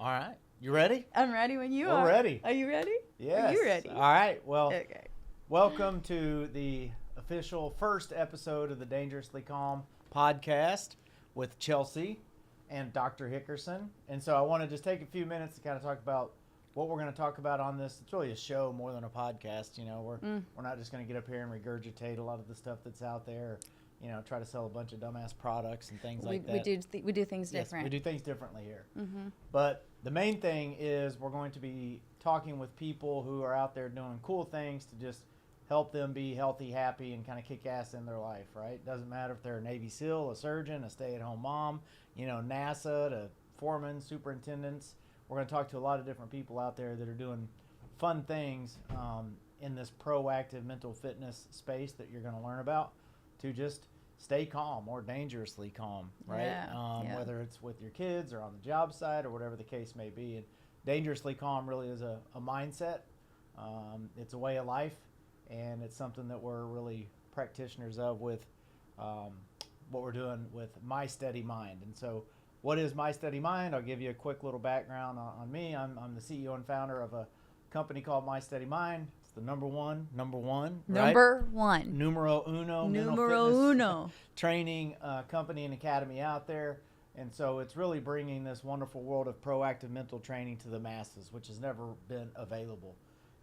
All right. You ready? I'm ready when you are. We're ready. Are you ready? Yes. Are you ready? All right. Well, Okay. welcome to the official first episode of the Dangerously Calm podcast with Chelsee and Dr. Hickerson. And so I want to just take a few minutes to kind of talk about what we're going to talk about on this. It's really a show more than a podcast. You know, we're not just going to get up here and regurgitate a lot of the stuff that's out there. You know, try to sell a bunch of dumbass products and things like that. We do things different. Yes, we do things differently here. Mm-hmm. But the main thing is we're going to be talking with people who are out there doing cool things to just help them be healthy, happy, and kind of kick ass in their life, right? Doesn't matter if they're a Navy SEAL, a surgeon, a stay-at-home mom, you know, NASA, to foremen, superintendents. We're going to talk to a lot of different people out there that are doing fun things in this proactive mental fitness space that you're going to learn about to just stay calm or dangerously calm, right? Yeah. Whether it's with your kids or on the job site or whatever the case may be. And dangerously calm really is a mindset. It's a way of life, and it's something that we're really practitioners of with what we're doing with My Steady Mind. And so what is My Steady Mind? I'll give you a quick little background on me. I'm the CEO and founder of a company called My Steady Mind. The number one, right? Number one. Numero uno. Numero uno. Training company and academy out there. And so it's really bringing this wonderful world of proactive mental training to the masses, which has never been available.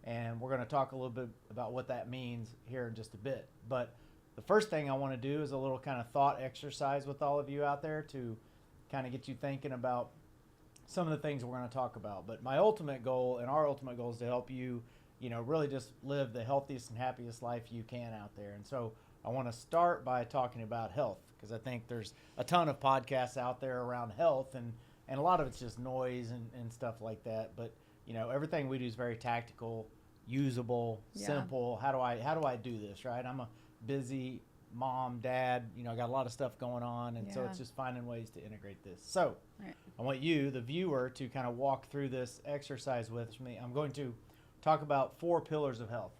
And we're going to talk a little bit about what that means here in just a bit. But the first thing I want to do is a little kind of thought exercise with all of you out there to kind of get you thinking about some of the things we're going to talk about. But my ultimate goal and our ultimate goal is to help you, you know, really just live the healthiest and happiest life you can out there. And so I want to start by talking about health, because I think there's a ton of podcasts out there around health, and a lot of it's just noise and stuff like that. But, you know, everything we do is very tactical, usable, simple. How do I do this, right? I'm a busy mom, dad, you know, I got a lot of stuff going on. And so it's just finding ways to integrate this. So I want you, the viewer, to kind of walk through this exercise with me. I'm going to talk about 4 pillars of health.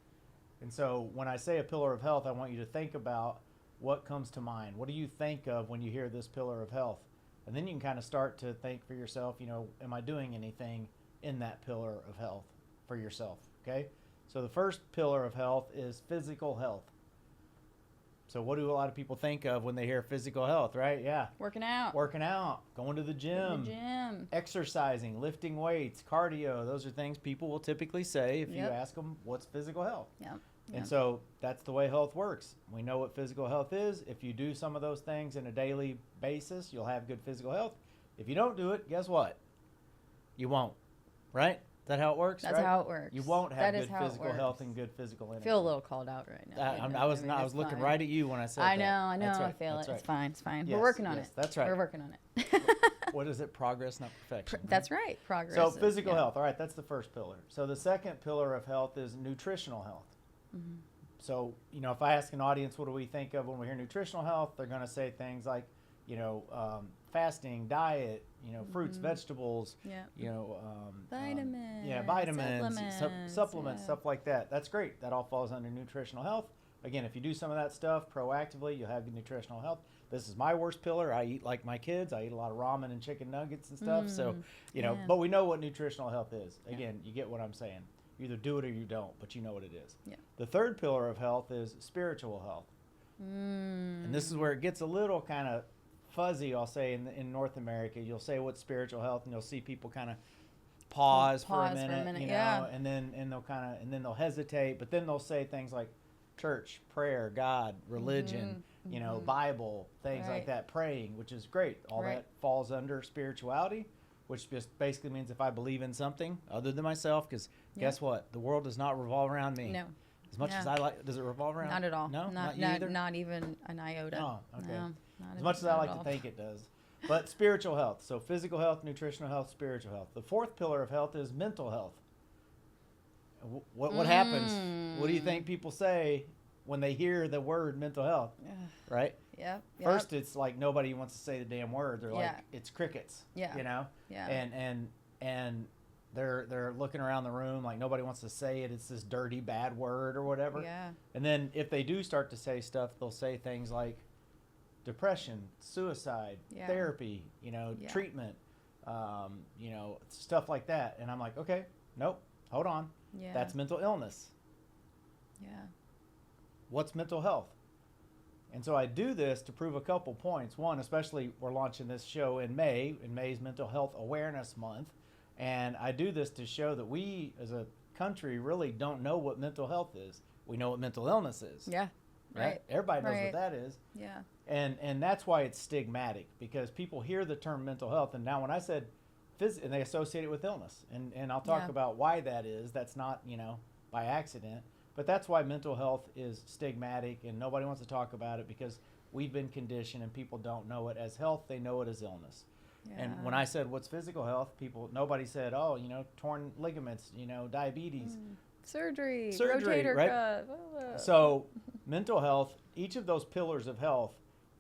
And so when I say a pillar of health, I want you to think about what comes to mind. What do you think of when you hear this pillar of health? And then you can kind of start to think for yourself, you know, am I doing anything in that pillar of health for yourself? Okay? So the first pillar of health is physical health. So what do a lot of people think of when they hear physical health, right? Yeah. Working out. Going to the gym. Exercising, lifting weights, cardio. Those are things people will typically say if you ask them what's physical health. And so that's the way health works. We know what physical health is. If you do some of those things on a daily basis, you'll have good physical health. If you don't do it, guess what? You won't, right? Is that how it works? That's how it works. You won't have good physical health and good physical energy. I feel a little called out right now. I was looking right at you when I said that. I know. Right. I feel it. Right. It's fine. Yes, we're working on it. That's right. We're working on it. What is it? Progress, not perfection. That's right. Progress. So physical health. All right, that's the first pillar. So the second pillar of health is nutritional health. Mm-hmm. So, you know, if I ask an audience, what do we think of when we hear nutritional health? They're going to say things like, you know, fasting, diet, you know, fruits, vegetables, you know, vitamins, supplements, stuff like that. That's great. That all falls under nutritional health. Again, if you do some of that stuff proactively, you'll have good nutritional health. This is my worst pillar. I eat like my kids. I eat a lot of ramen and chicken nuggets and stuff. So, you know, but we know what nutritional health is. Again, you get what I'm saying. You either do it or you don't, but you know what it is. Yeah. The third pillar of health is spiritual health. And this is where it gets a little kind of fuzzy, I'll say, in North America. You'll say what's spiritual health, and you'll see people kind of pause for a minute, you know, and then they'll hesitate, but then they'll say things like church, prayer, God, religion, you know, Bible, things like that, praying, which is great. All that falls under spirituality, which just basically means if I believe in something other than myself, because guess what? The world does not revolve around me. No. As much as I like, does it revolve around? Not at all. No, not you either? Not even an iota. No, okay. No, as much as I like to think it does. But spiritual health. So physical health, nutritional health, spiritual health. The fourth pillar of health is mental health. What happens? What do you think people say when they hear the word mental health? Right? Yep. First, it's like nobody wants to say the damn word. They're like, it's crickets. Yeah. You know? Yeah. And they're looking around the room like nobody wants to say it. It's this dirty, bad word or whatever. Yeah. And then if they do start to say stuff, they'll say things like depression, suicide, therapy, you know, treatment. stuff like that. And I'm like, okay, nope, hold on. Yeah. That's mental illness. Yeah. What's mental health? And so I do this to prove a couple points. One, especially we're launching this show in May. In May is Mental Health Awareness Month. And I do this to show that we as a country really don't know what mental health is. We know what mental illness is. Yeah. Right. Everybody knows Right. what that is. Yeah. And that's why it's stigmatic, because people hear the term mental health, and now when I said and they associate it with illness, and I'll talk Yeah. about why that is. That's not by accident, but that's why mental health is stigmatic, and nobody wants to talk about it because we've been conditioned, and people don't know it as health; they know it as illness. Yeah. And when I said what's physical health, nobody said, oh, torn ligaments, diabetes. Surgery, Surgery, rotator right? cuff. So mental health, each of those pillars of health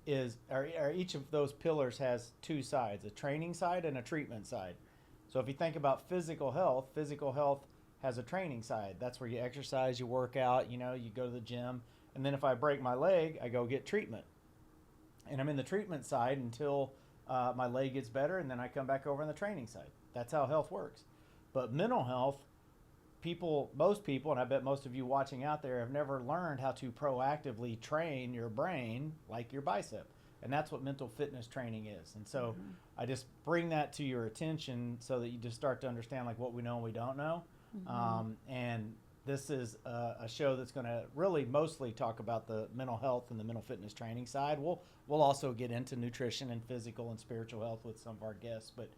each of those pillars has two sides, a training side and a treatment side. So if you think about physical health has a training side. That's where you exercise, you work out, you go to the gym. And then if I break my leg, I go get treatment. And I'm in the treatment side until my leg gets better, and then I come back over on the training side. That's how health works. But mental health, most people, and I bet most of you watching out there, have never learned how to proactively train your brain like your bicep. And that's what mental fitness training is. And so I just bring that to your attention so that you just start to understand like what we know and we don't know. And this is a show that's going to really mostly talk about the mental health and the mental fitness training side. We'll also get into nutrition and physical and spiritual health with some of our guests, but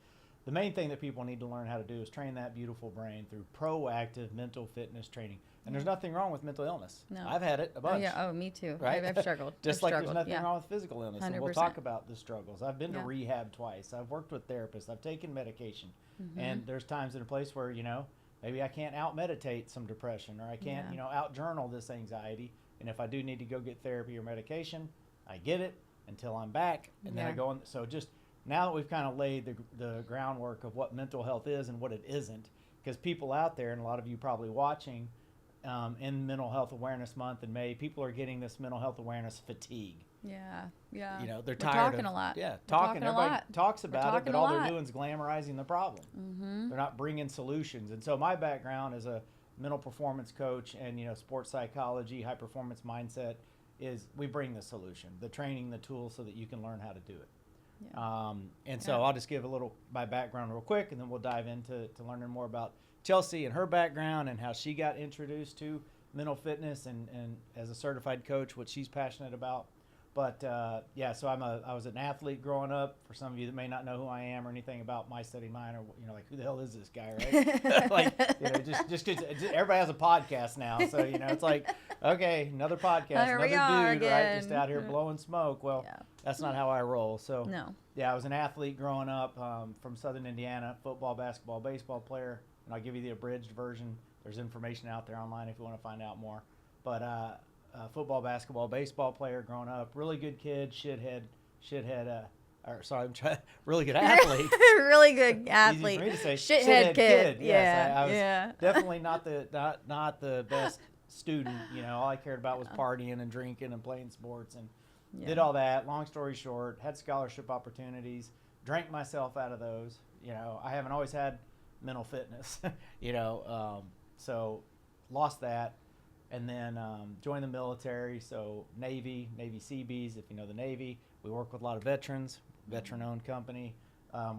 the main thing that people need to learn how to do is train that beautiful brain through proactive mental fitness training. And there's nothing wrong with mental illness. No. I've had it a bunch. Oh, yeah. Oh, me too. Right? I've struggled. Just I've like struggled. there's nothing Yeah. wrong with physical illness. And we'll 100%. talk about the struggles. I've been to Yeah. rehab twice. I've worked with therapists. I've taken medication. And there's times in a place where, maybe I can't out-meditate some depression, or I can't, out-journal this anxiety. And if I do need to go get therapy or medication, I get it until I'm back. And then I go on. So just now that we've kind of laid the groundwork of what mental health is and what it isn't, because people out there, and a lot of you probably watching, in Mental Health Awareness Month in May, people are getting this mental health awareness fatigue. Yeah. Yeah. They're We're tired talking of, a lot. Yeah, We're talking. a Everybody lot. talks about it, talking but a all lot. they're doing is glamorizing the problem. They're not bringing solutions. And so my background as a mental performance coach and sports psychology, high performance mindset, is we bring the solution, the training, the tools, so that you can learn how to do it. Yeah. So I'll just give a little my background real quick, and then we'll dive into learning more about Chelsee and her background and how she got introduced to mental fitness and as a certified coach, what she's passionate about. But so I was an athlete growing up. For some of you that may not know who I am or anything about my study mine, or like who the hell is this guy, right? Like just 'cause everybody has a podcast now, so it's like, okay, another podcast, Here another we are dude, right, just again. out here blowing smoke. Well, that's not how I roll. So No. yeah, I was an athlete growing up from Southern Indiana, football, basketball, baseball player, and I'll give you the abridged version. There's information out there online if you want to find out more. But football, basketball, baseball player growing up, really good kid, really good athlete. Really good athlete. Easy for me to say. Shithead kid. Yes, Yeah. I was Yeah. definitely not the best student. All I cared about was partying and drinking and playing sports, and did all that. Long story short, had scholarship opportunities, drank myself out of those. I haven't always had mental fitness. So lost that. And then joined the military, so Navy Seabees, if you know the Navy. We work with a lot of veterans, veteran-owned company.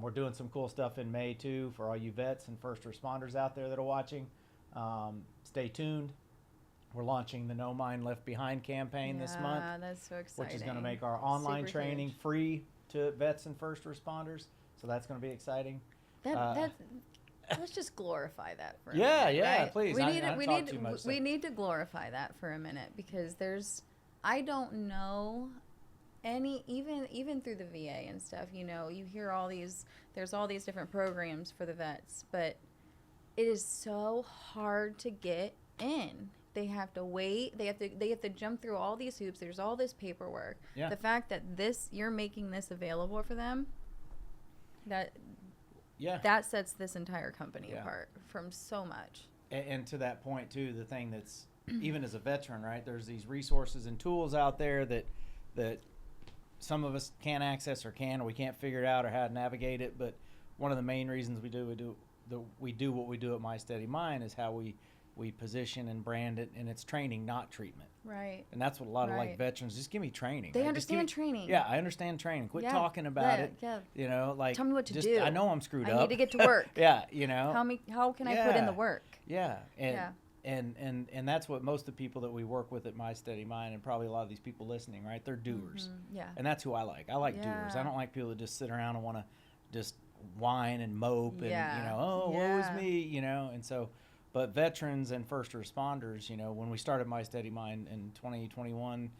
We're doing some cool stuff in May, too, for all you vets and first responders out there that are watching. Stay tuned. We're launching the No Mind Left Behind campaign this month. Yeah, that's so exciting. Which is going to make our online Super training huge. free to vets and first responders. So that's going to be exciting. Let's just glorify that for a Yeah, minute, yeah, right? please. I talk too much, so. We need to glorify that for a minute, because I don't know even through the VA and stuff, you hear there's all these different programs for the vets, but it is so hard to get in. They have to wait. They have to jump through all these hoops. There's all this paperwork. Yeah. The fact that you're making this available for them, that sets this entire company apart from so much. And to that point, too, the thing that's, even as a veteran, right, there's these resources and tools out there that some of us can't access or we can't figure it out or how to navigate it. But one of the main reasons we do what we do at My Steady Mind is how we position and brand it, and it's training, not treatment. Right. And that's what a lot of like Right. veterans, just give me training. They right? understand training. Yeah, I understand training. Quit Yeah. talking about Yeah, it. yeah. You know, like Tell me what to just, do. I know I'm screwed up. I need to get to work. Yeah, you know. How can I put in Yeah. the work? Yeah. And, Yeah. and that's what most of the people that we work with at My Steady Mind, and probably a lot of these people listening, right? They're doers. Yeah. And that's who I like. I like doers. I Yeah. don't like people that just sit around and want to just whine and mope and, Yeah. you know, oh, woe Yeah. is me, you know. And so, but veterans and first responders, you know, when we started My Steady Mind in 2021,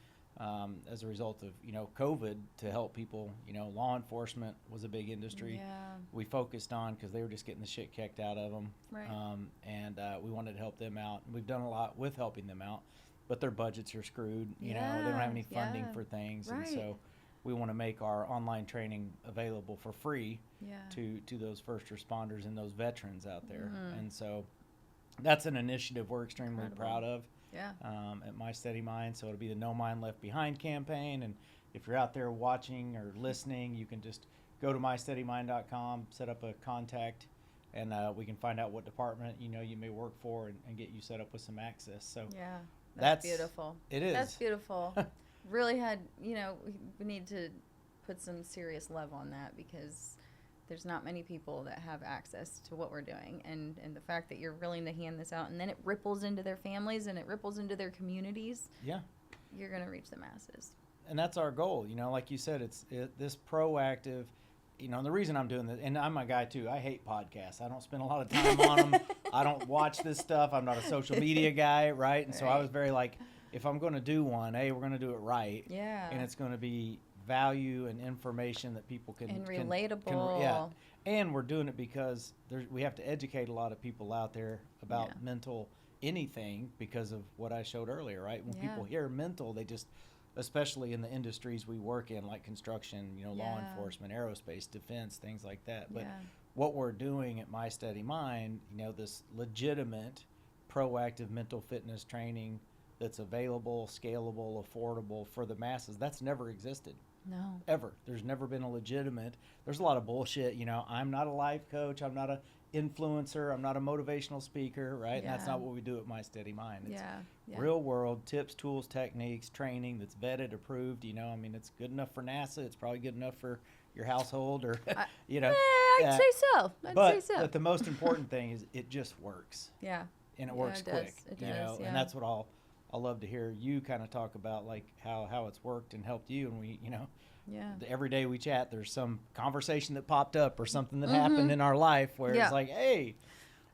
as a result of, you know, COVID, to help people, you know, law enforcement was a big industry. Yeah. We focused on because they were just getting the shit kicked out of them. Right. And we wanted to help them out. We've done a lot with helping them out, but their budgets are screwed. You know, they don't have any funding Yeah. for things. Right. And so we want to make our online training available for free Yeah. to those first responders and those veterans out there. Mhm. And so that's an initiative we're extremely Incredible. proud of Yeah. at My Steady Mind. So it'll be the No Mind Left Behind campaign. And if you're out there watching or listening, you can just go to mysteadymind.com, set up a contact, and we can find out what department, you know, you may work for, and get you set up with some access. So Yeah. That's- beautiful. it is. That's beautiful. Really had, you know, we need to put some serious love on that, because there's not many people that have access to what we're doing, and the fact that you're willing to hand this out, and then it ripples into their families and it ripples into their communities. Yeah. You're going to reach the masses. And that's our goal. You know, like you said, it's this proactive, you know, and the reason I'm doing this, and I'm a guy too, I hate podcasts. I don't spend a lot of time on them. I don't watch this stuff. I'm not a social media guy, right? And so I was very like, if I'm going to do one, we're going to do it right. Yeah. And it's going to be value and information that people can And can- relatable. yeah. And we're doing it because we have to educate a lot of people out there about Yeah. mental anything, because of what I showed earlier, right? When Yeah. people hear mental, they just, especially in the industries we work in, like construction, you know, law Yeah. enforcement, aerospace, defense, things like that. But Yeah. what we're doing at My Steady Mind, you know, this legitimate, proactive mental fitness training that's available, scalable, affordable for the masses, that's never existed. No. Ever. There's never been a legitimate. There's a lot of bullshit. You know, I'm not a life coach. I'm not a influencer. I'm not a motivational speaker, right? And that's Yeah. not what we do at My Steady Mind. It's Yeah. Yeah. real world tips, tools, techniques, training that's vetted, approved. You know, I mean, it's good enough for NASA. It's probably good enough for your household, or you know. I'd say so. But I'd say so. but the most important thing is it just works, Yeah. and it Yeah, works it does. quick. It you does, know, yeah. and that's what I'll love to hear you kind of talk about, like how it's worked and helped you. And we, you know. Yeah. Every day we chat, there's some conversation that popped up or something that happened in our life where Yeah. it's like, hey,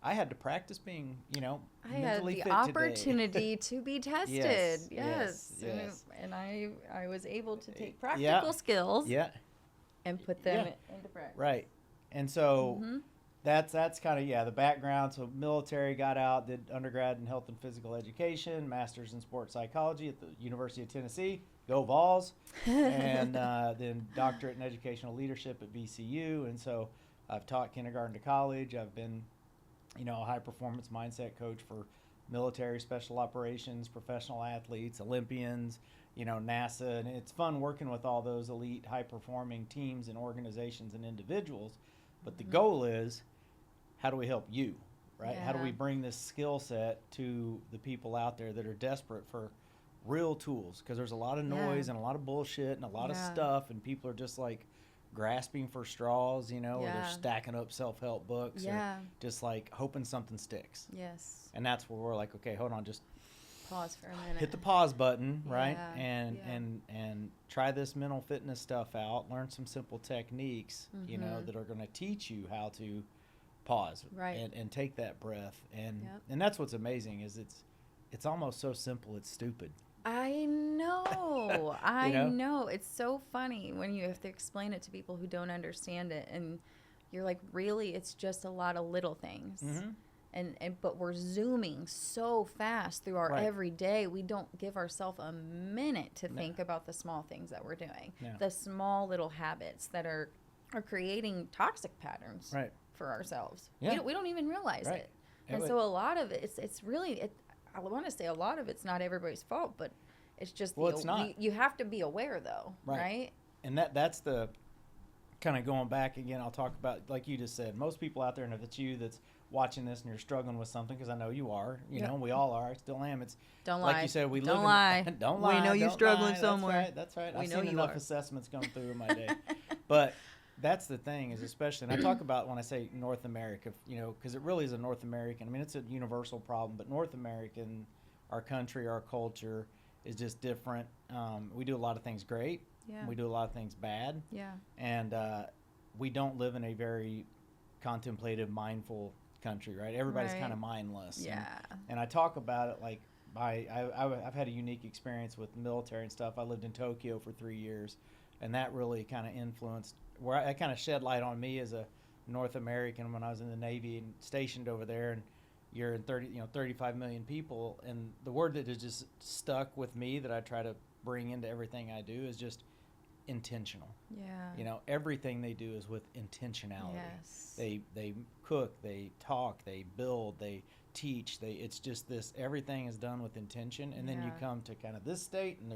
I had to practice being, you know, I had mentally the fit opportunity to be tested. Yes, Yes. yes. And I was able to take Yeah. practical skills Yeah, and put them Yeah. into practice. right. And so Mhm. that's kind of, the background. So military, got out, did undergrad in health and physical education, master's in sports psychology at the University of Tennessee. Go Vols. And then doctorate in educational leadership at VCU. And so I've taught kindergarten to college. I've been, you know, a high performance mindset coach for military, special operations, professional athletes, Olympians, you know, NASA. And it's fun working with all those elite, high performing teams and organizations and individuals. But the goal is, how do we help you, right? How do Yeah. we bring this skill set to the people out there that are desperate for real tools? Because there's a lot of noise and a lot of bullshit and a lot of Yeah. stuff, and people are just like grasping for straws, you know, or they're Yeah. stacking up self-help books, Yeah. or just like hoping something sticks. Yes. And that's where we're like, okay, hold on, just Pause for a minute. hit the pause button, right? Yeah, And yeah. and try this mental fitness stuff out. Learn some simple techniques, you know, Mhm. that are going to teach you how to pause, Right. and take that breath. And Yep. and that's what's amazing, is it's almost so simple it's stupid. I know. I know? know. It's so funny when you have to explain it to people who don't understand it, and you're like, really, it's just a lot of little things. Mhm. And but we're zooming so fast through our Right. everyday, we don't give ourselves a minute to No. think about the small things that we're doing. No. The small little habits that are creating toxic patterns Right. for ourselves. Yeah. We don't even realize Right. it. It And would- so a lot of it, it's really, I want to say a lot of it's not everybody's fault, but it's just Well, it's not. You have to be aware though, Right. right? And that's the kind of going back again, I'll talk about, like you just said, most people out there, and if it's you that's watching this and you're struggling with something, because I know you are, you know, we all are, I still am. It's Don't like lie. you said, we Don't live lie. in, don't lie. We know you're don't struggling lie. somewhere. That's right. We I've know seen you enough are. assessments come through in my day. But that's the thing is, especially, and I talk about when I say North America, you know, because it really is a North American, I mean, it's a universal problem, but North American, our country, our culture is just different. We do a lot of things great. Yeah. We do a lot of things bad. Yeah. And we don't live in a very contemplative, mindful country, right? Everybody's Right. kind of mindless. Yeah. And I talk about it like I've had a unique experience with the military and stuff. I lived in Tokyo for 3 years, and that really kind of influenced where I kind of shed light on me as a North American when I was in the Navy and stationed over there. And you're in 35 million people, and the word that has just stuck with me that I try to bring into everything I do is just intentional. Yeah. You know, everything they do is with intentionality. Yes. They cook, they talk, they build, they teach. It's just this. Everything is done with intention, and then you Yeah. come to kind of this state, and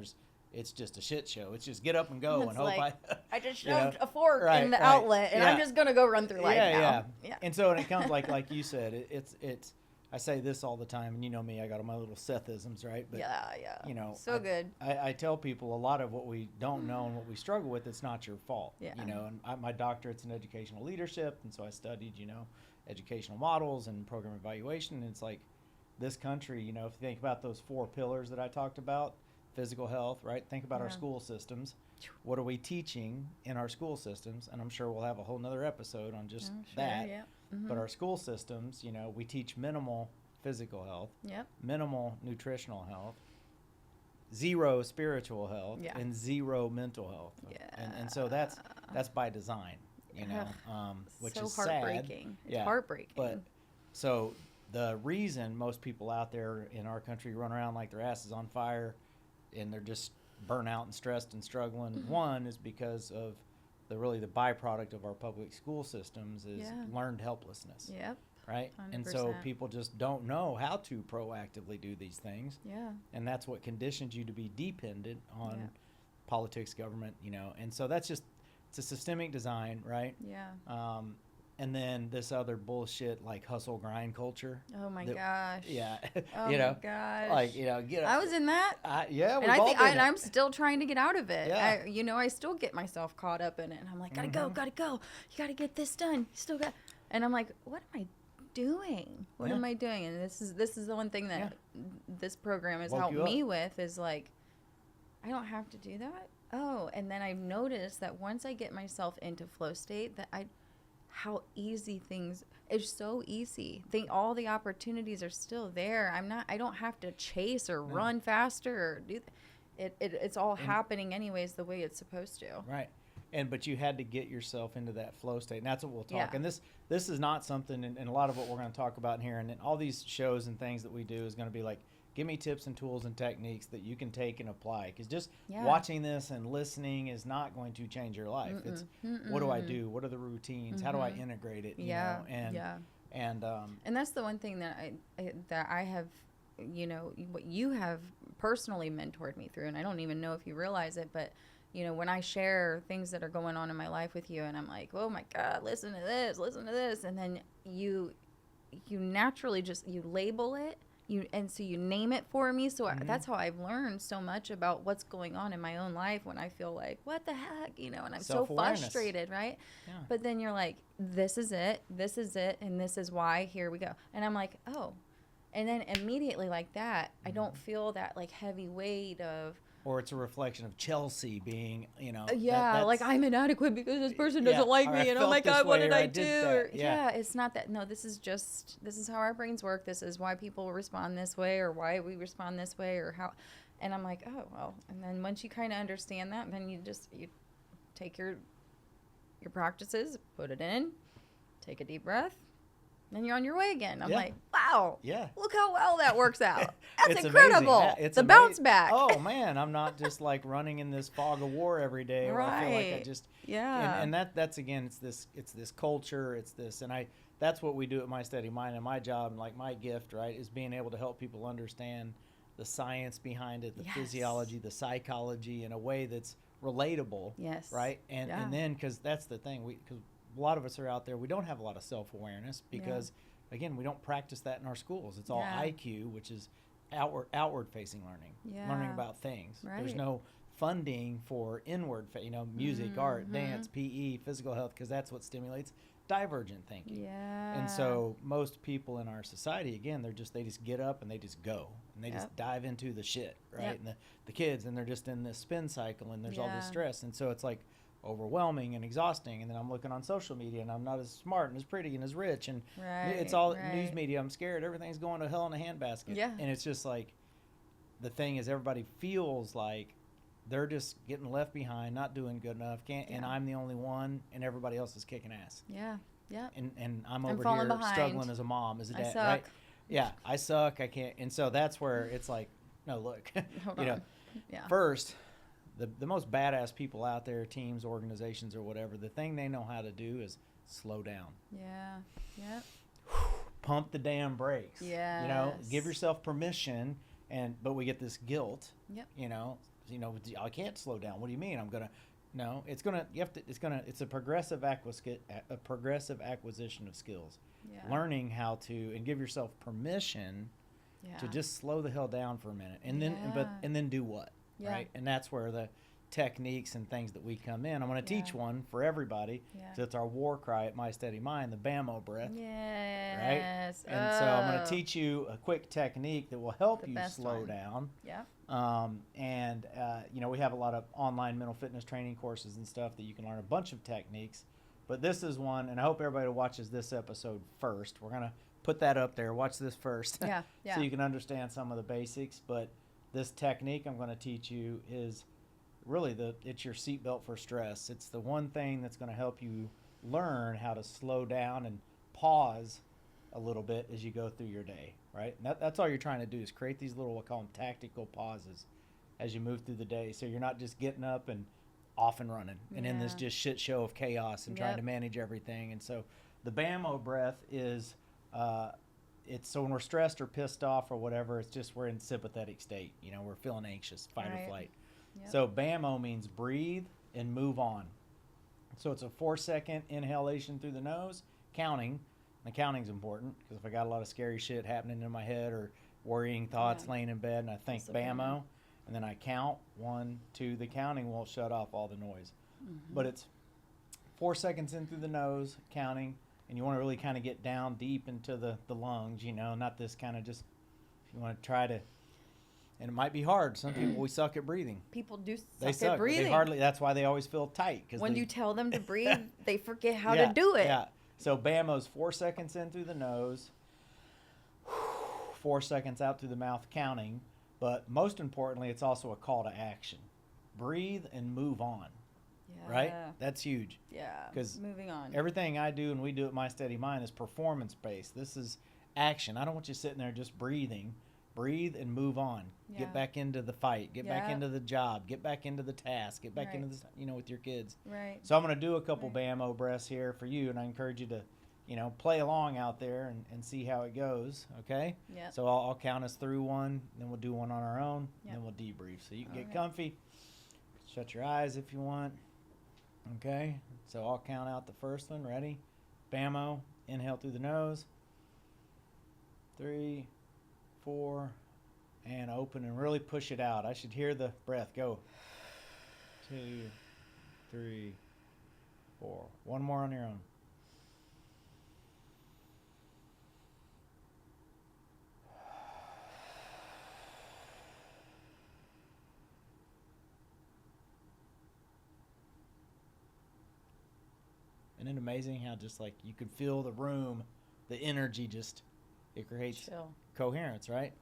it's just a shit show. It's just get up and go It's and hope like, I just shoved you know, a fork right, in the right. outlet, and I'm Yeah. just gonna go run through life now. Yeah. And so when it comes like you said, it's. I say this all the time, and you know me, I got all my little Sethisms, right? But yeah. you know, So good. I tell people a lot of what we don't know and what we struggle with, it's not your fault. Yeah. You know, and my doctorate's in educational leadership, and so I studied, you know, educational models and program evaluation. And it's like this country, you know, if you think about those 4 pillars that I talked about, physical health, right? Think about our Yeah. school systems. What are we teaching in our school systems? And I'm sure we'll have a whole nother episode on just that. Yeah. Mm-hmm. But our school systems, you know, we teach minimal physical health, Yep. minimal nutritional health, 0 spiritual health, Yeah. and 0 mental health. And so that's by design, you know, which so is heartbreaking. sad. It's heartbreaking. But so the reason most people out there in our country run around like their ass is on fire and they're just burnt out and stressed and struggling, Mm-hmm. one is because of the byproduct of our public school systems is learned helplessness. Yep. Right? And so 100%. people just don't know how to proactively do these things. Yeah. And that's what conditions you to be dependent on Yeah. politics, government, you know. And so that's just, it's a systemic design, right? Yeah. And then this other bullshit like hustle grind culture. Oh my that- gosh. Yeah. Oh you know, my gosh. like, you know, get up. I was in that. Yeah, we've And all been and it. I'm still trying to get out of it. Yeah. I still get myself caught up in it, and I'm like, gotta Mm-hmm. go. You gotta get this done. You still got, and I'm like, what am I doing? What Yeah. am I doing? And this is the one thing that this program has Woke helped you up. me with is like, I don't have to do that. Oh, and then I've noticed that once I get myself into flow state, how easy things. It's so easy. All the opportunities are still there. I don't have to chase or run faster or do. It's all happening anyways the way it's supposed to. Right. But you had to get yourself into that flow state, and that's what we'll talk. Yeah. And this is not something, and a lot of what we're going to talk about in here, and then all these shows and things that we do is going to be like, give me tips and tools and techniques that you can take and apply. Because just watching this and listening is not going to change your life. It's what do I do? What are the routines? How do I integrate it? You know? And that's the one thing that I have, you know, what you have personally mentored me through, and I don't even know if you realize it, but you know, when I share things that are going on in my life with you, and I'm like, oh my God, listen to this, and then you naturally just you label it. And so you name it for me. So that's how I've learned so much about what's going on in my own life when I feel like, what the heck, you know, and I'm so frustrated, right? Yeah. But then you're like, this is it, and this is why, here we go. And I'm like, oh. And then immediately like that, I don't feel that like heavy weight of, or it's a reflection of Chelsea being, you know. like I'm inadequate because this person doesn't like me, and oh my God, what did I do? It's not that. No, this is how our brains work. This is why people respond this way, or why we respond this way, or how. And I'm like, oh well. And then once you kind of understand that, then you take your practices, put it in, take a deep breath. Then you're on your way again. I'm like, wow. Yeah. Look how well that works out. That's It's incredible. amazing. It's the bounce back. Oh man, I'm not just like running in this fog of war every day. Where I feel like I just And that's again, it's this culture. It's this, and that's what we do at My Steady Mind, and my job, and like my gift, right, is being able to help people understand the science behind it, the physiology, the psychology, in a way that's relatable. Yes. Right. And then, because that's the thing, because a lot of us are out there, we don't have a lot of self-awareness because, again, we don't practice that in our schools. It's all IQ, which is outward facing learning, learning about things. Right. There's no funding for inward, music, art, dance, PE, physical health, because that's what stimulates divergent thinking. Yeah. And so most people in our society, again, they just get up and they just go and they just dive into the shit, right? And the kids, and they're just in this spin cycle, and there's all this stress, and so it's like overwhelming and exhausting. And then I'm looking on social media, and I'm not as smart and as pretty and as rich, and it's all news media. I'm scared everything's going to hell in a handbasket. And it's just like, the thing is, everybody feels like they're just getting left behind, not doing good enough, and I'm the only one, and everybody else is kicking ass. And I'm over here struggling as a mom, as a dad, right? I suck, I can't. And so that's where it's like, no, look, first, the most badass people out there, teams, organizations, or whatever, the thing they know how to do is slow down. Pump the damn brakes. Give yourself permission, but we get this guilt. I can't slow down. What do you mean? It's a progressive acquisition of skills. Learning how to, and give yourself permission to just slow the hell down for a minute, and then do what? Right? And that's where the techniques and things that we come in. I'm going to teach one for everybody. So it's our war cry at My Steady Mind, the BAMO breath. Right? And so I'm going to teach you a quick technique that will help you slow down. We have a lot of online mental fitness training courses and stuff that you can learn a bunch of techniques. But this is one, and I hope everybody watches this episode first. We're going to put that up there. Watch this first. So you can understand some of the basics. But this technique I'm going to teach you is really it's your seatbelt for stress. It's the one thing that's going to help you learn how to slow down and pause a little bit as you go through your day, right? And that's all you're trying to do, is create these little, we'll call them tactical pauses as you move through the day. So you're not just getting up and off and running and in this just shit show of chaos and trying to manage everything. And so the BAMO breath is, it's so when we're stressed or pissed off or whatever, it's just we're in sympathetic state. We're feeling anxious, fight or flight. So BAMO means breathe and move on. So it's a 4-second inhalation through the nose, counting. The counting's important because if I got a lot of scary shit happening in my head or worrying thoughts laying in bed, and I think BAMO, and then I count 1, 2, the counting will shut off all the noise. But it's 4 seconds in through the nose, counting, and you want to really kind of get down deep into the lungs, not this kind of just, you want to try to, and it might be hard. Some people, we suck at breathing. People do suck at breathing. That's why they always feel tight. When you tell them to breathe, they forget how to do it. So BAMO's 4 seconds in through the nose, 4 seconds out through the mouth, counting. But most importantly, it's also a call to action. Breathe and move on. Right? That's huge. Because moving on. Everything I do and we do at My Steady Mind is performance-based. This is action. I don't want you sitting there just breathing. Breathe and move on. Get back into the fight. Get back into the job. Get back into the task. Get back into the, with your kids. So I'm going to do a couple BAMO breaths here for you, and I encourage you to, play along out there and see how it goes. Okay? So I'll count us through one, then we'll do one on our own, and then we'll debrief. So you can get comfy. Shut your eyes if you want. Okay? So I'll count out the first one. Ready? BAMO. Inhale through the nose. 3, 4, and open, and really push it out. I should hear the breath. Go. 2, 3, 4. One more on your own. Isn't it amazing how just like you could feel the room, the energy it creates coherence, right?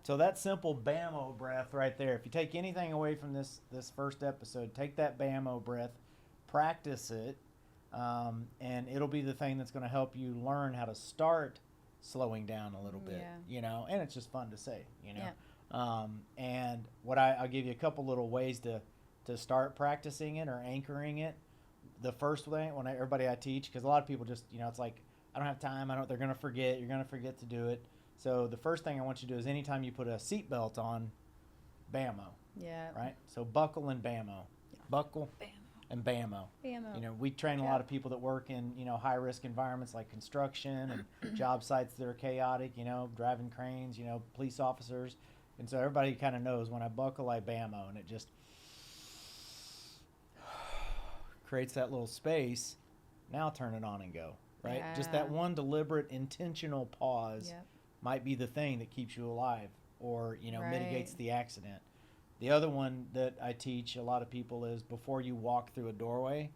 So that simple BAMO breath right there. If you take anything away from this first episode, take that BAMO breath, practice it, and it'll be the thing that's going to help you learn how to start slowing down a little bit, and it's just fun to say, and I'll give you a couple little ways to start practicing it or anchoring it. The first thing, when everybody I teach, because a lot of people just, it's like, I don't have time. They're going to forget. You're going to forget to do it. So the first thing I want you to do is anytime you put a seatbelt on, BAMO. Right? So buckle and BAMO. buckle, and BAMO. BAMO. You know, we train a lot of people that work in, you know, high risk environments like construction and job sites that are chaotic, you know, driving cranes, you know, police officers. And so everybody kind of knows when I buckle, I BAMO, and it just creates that little space. Now turn it on and go, right? Yeah. Just that one deliberate, intentional pause might be the thing that keeps you alive or, you know, mitigates the accident. The other one that I teach a lot of people is before you walk through a doorway,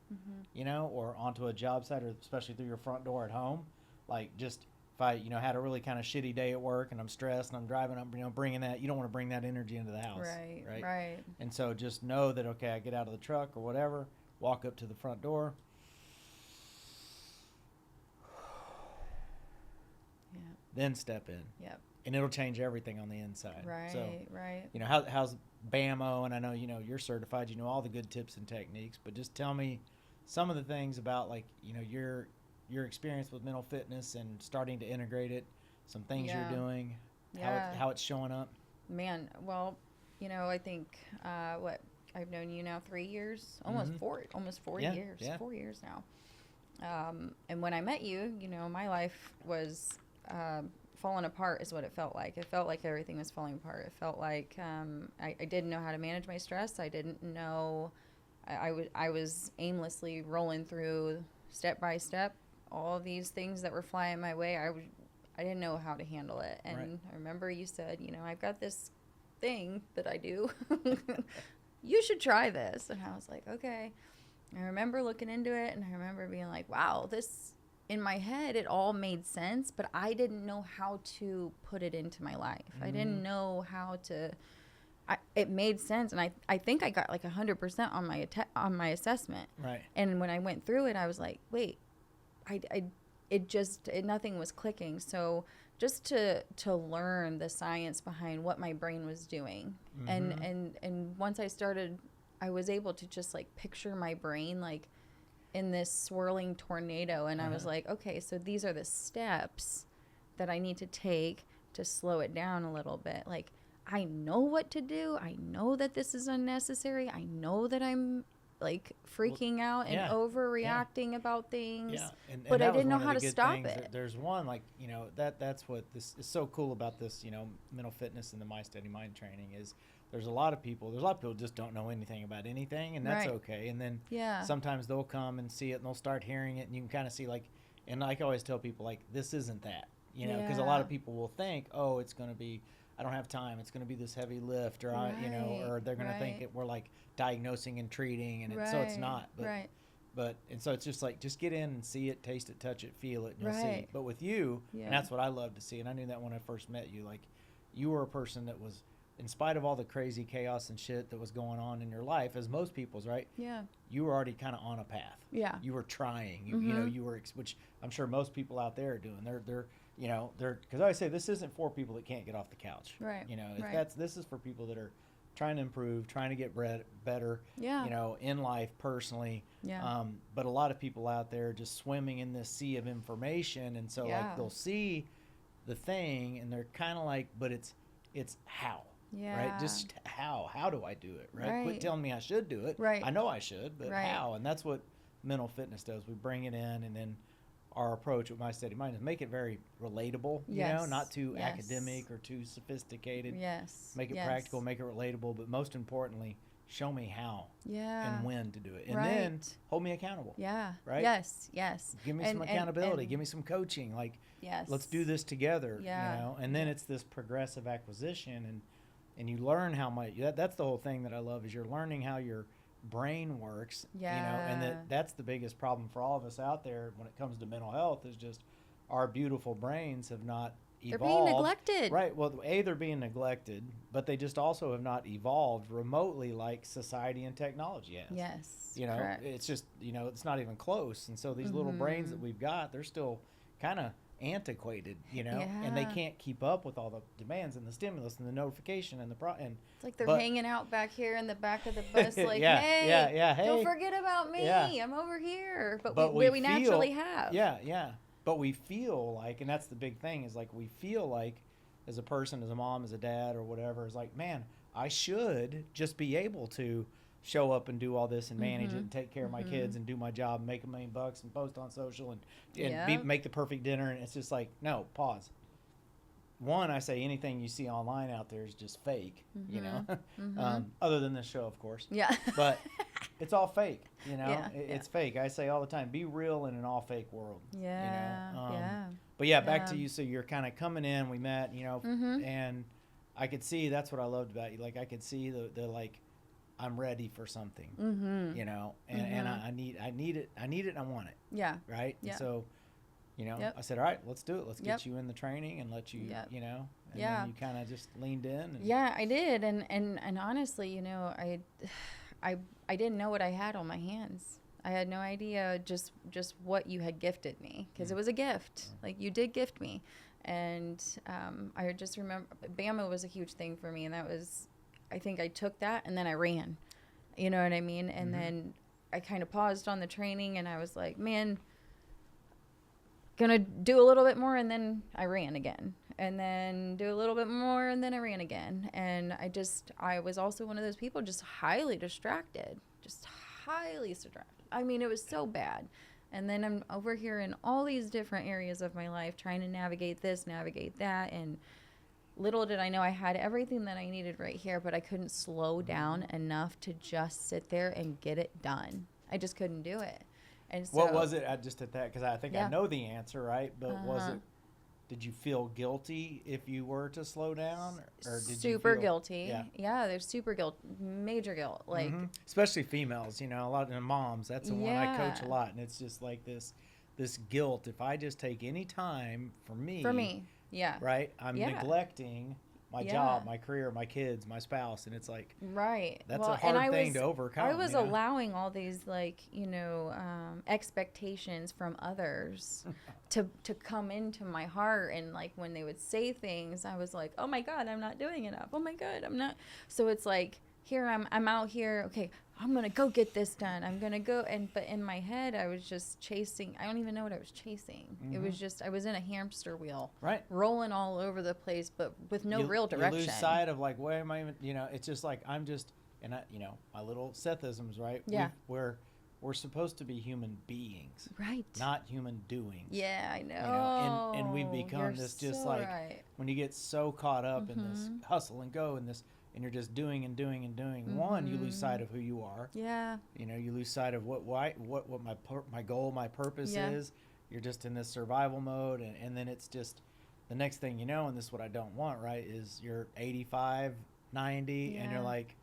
you know, or onto a job site, or especially through your front door at home, like just if I, you know, had a really kind of shitty day at work and I'm stressed and I'm driving up, you know, bringing that, you don't want to bring that energy into the house. Right. And so just know that, okay, I get out of the truck or whatever, walk up to the front door. Then step in. And it'll change everything on the inside. You know, how's BAMO, and I know, you know, you're certified, you know all the good tips and techniques, but just tell me some of the things about, like, you know, your experience with mental fitness and starting to integrate it, some things you're doing, how it's showing up. Man, well, you know, I think I've known you now 3 years, almost 4 years, 4 years now. And when I met you, you know, my life was falling apart is what it felt like. It felt like everything was falling apart. It felt like I didn't know how to manage my stress. I didn't know. I was aimlessly rolling through step by step all these things that were flying my way. I didn't know how to handle it. And I remember you said, you know, I've got this thing that I do. You should try this. And I was like, okay. I remember looking into it, and I remember being like, wow, this, in my head, it all made sense, but I didn't know how to put it into my life. I didn't know how to, it made sense. And I think I got like 100% on my assessment. And when I went through it, I was like, wait, nothing was clicking. So just to learn the science behind what my brain was doing. And once I was able to just like picture my brain, like, in this swirling tornado, and I was like, okay, so these are the steps that I need to take to slow it down a little bit. Like, I know what to do. I know that this is unnecessary. I know that I'm like freaking out and overreacting about things, but I didn't know how to stop it. There's one, like, you know, that's what this is so cool about this, you know, mental fitness and the My Steady Mind training is. There's a lot of people just don't know anything about anything, and that's okay. And then sometimes they'll come and see it, and they'll start hearing it, and you can kind of see, like, and I always tell people, like, this isn't that, you know, because a lot of people will think, oh, it's going to be, I don't have time, it's going to be this heavy lift, or you know, or they're going to think we're like diagnosing and treating, and so it's not. But and so it's just like, just get in and see it, taste it, touch it, feel it, and you'll see. But with you, and that's what I love to see, and I knew that when I first met you, like, you were a person that was, in spite of all the crazy chaos and shit that was going on in your life, as most people's, you were already kind of on a path. You were trying. You know, you were, which I'm sure most people out there are doing. They're you know, because I say this isn't for people that can't get off the couch. You know, this is for people that are trying to improve, trying to get better. You know, in life, personally. But a lot of people out there just swimming in this sea of information, and so like they'll see the thing, and they're kind of like, but it's how. Right? Just how do I do it? Right? Quit telling me I should do it. I know I should, but how? And that's what mental fitness does. We bring it in, and then our approach with My Steady Mind is make it very relatable, you know, not too academic or too sophisticated. Make it practical, make it relatable, but most importantly, show me how and when to do it. And then hold me accountable. Right? Give me some accountability, give me some coaching, like, let's do this together, you know. And then it's this progressive acquisition, and you learn how much, that's the whole thing that I love, is you're learning how your brain works, you know, and that's the biggest problem for all of us out there when it comes to mental health, is just our beautiful brains have not evolved. They're being neglected. Right. Well, they're being neglected, but they just also have not evolved remotely like society and technology has. You know, it's just, you know, it's not even close. And so these little brains that we've got, they're still kind of antiquated, you know, and they can't keep up with all the demands and the stimulus and the notification and it's like they're hanging out back here in the back of the bus, like, hey, don't forget about me, I'm over here. But we naturally have. But we feel like, and that's the big thing, is like, we feel like as a person, as a mom, as a dad, or whatever, is like, man, I should just be able to show up and do all this and manage it and take care of my kids and do my job and make $1 million and post on social and make the perfect dinner. And it's just like, no, pause. One, I say anything you see online out there is just fake, you know, other than this show, of course. Yeah. But it's all fake, you know. Yeah, It's fake. I say all the time, be real in an all fake world. Yeah. You know? Yeah. But yeah, back to you. So you're kind of coming in, we met, you know, and I could see, that's what I loved about you. Like I could see the like, I'm ready for something, you know, and I need it and I want it. Yeah. Right. Yeah. And so, you know, I said, all right, let's do it. Let's get you in the training and let you, you know, and then you kind of just leaned in. And yeah, I did. And honestly, you know, I didn't know what I had on my hands. I had no idea just what you had gifted me, because it was a gift. Like, you did gift me. And I just remember BAMO was a huge thing for me. And that was, I think I took that and then I ran, you know what I mean? And then I kind of paused on the training and I was like, man, gonna do a little bit more, and then I ran again, and then do a little bit more, and then I ran again. And I was also one of those people just highly distracted. I mean, it was so bad. And then I'm over here in all these different areas of my life trying to navigate this, navigate that, and little did I know I had everything that I needed right here, but I couldn't slow down enough to just sit there and get it done. I just couldn't do it. And so, what was it just at that? Because I think I know the answer, right? But was it, did you feel guilty if you were to slow down? Or did super you feel, guilty. Yeah, there's super guilt, major guilt. Like, especially females, you know, a lot of moms. That's the one I coach a lot. And it's just like this guilt. If I just take any time for me. Right? I'm neglecting my job, my career, my kids, my spouse, and it's like, that's a hard thing to overcome. I was allowing all these, like, you know, expectations from others to come into my heart, and like when they would say things, I was like, oh my God, I'm not doing enough. Oh my God, I'm not. So it's like, here I'm out here. Okay, I'm gonna go get this done. I'm gonna go, but in my head, I was just chasing. I don't even know what I was chasing. It was just, I was in a hamster wheel, rolling all over the place, but with no real direction. You lose sight of like, where am I even? You know, it's just like I'm just, and I, you know, my little Sethisms, right? Yeah. We're supposed to be human beings, right? Not human doings. Yeah, I know. You know, and we've become this just so like when you get so caught up in this hustle and go and this. And you're just doing and doing and doing. One, you lose sight of who you are. Yeah. You know, you lose sight of what my goal, my purpose is. You're just in this survival mode, and then it's just the next thing you know, and this is what I don't want, right? Is you're 85, 90, and you're like,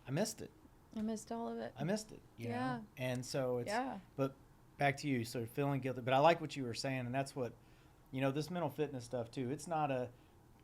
I missed it. I missed all of it. I missed it. You know? And so it's. Yeah. But back to you, so feeling guilty. But I like what you were saying, and that's what, you know, this mental fitness stuff too. It's not a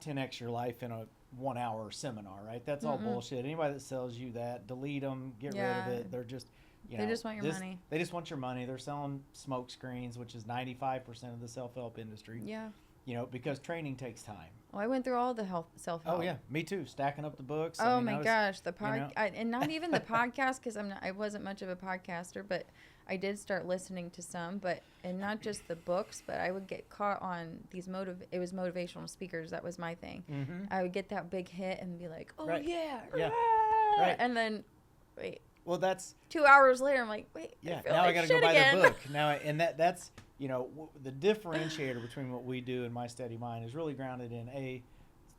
10x your life in a 1 hour seminar, right? That's all bullshit. Anybody that sells you that, delete them, get rid of it. They're just, you know, they just want your money. They just want your money. They're selling smoke screens, which is 95% of the self-help industry. Yeah. You know, because training takes time. Well, I went through all the self-help. Oh yeah, me too. Stacking up the books. Oh my gosh, the and not even the podcast, because I wasn't much of a podcaster, but I did start listening to some, and not just the books, but I would get caught on these it was motivational speakers. That was my thing. I would get that big hit and be like, oh yeah. Right. And then, wait. Well, that's 2 hours later. I'm like, wait. Yeah. I feel now like I got to go buy the book. And that's, you know, the differentiator between what we do in My Steady Mind is really grounded in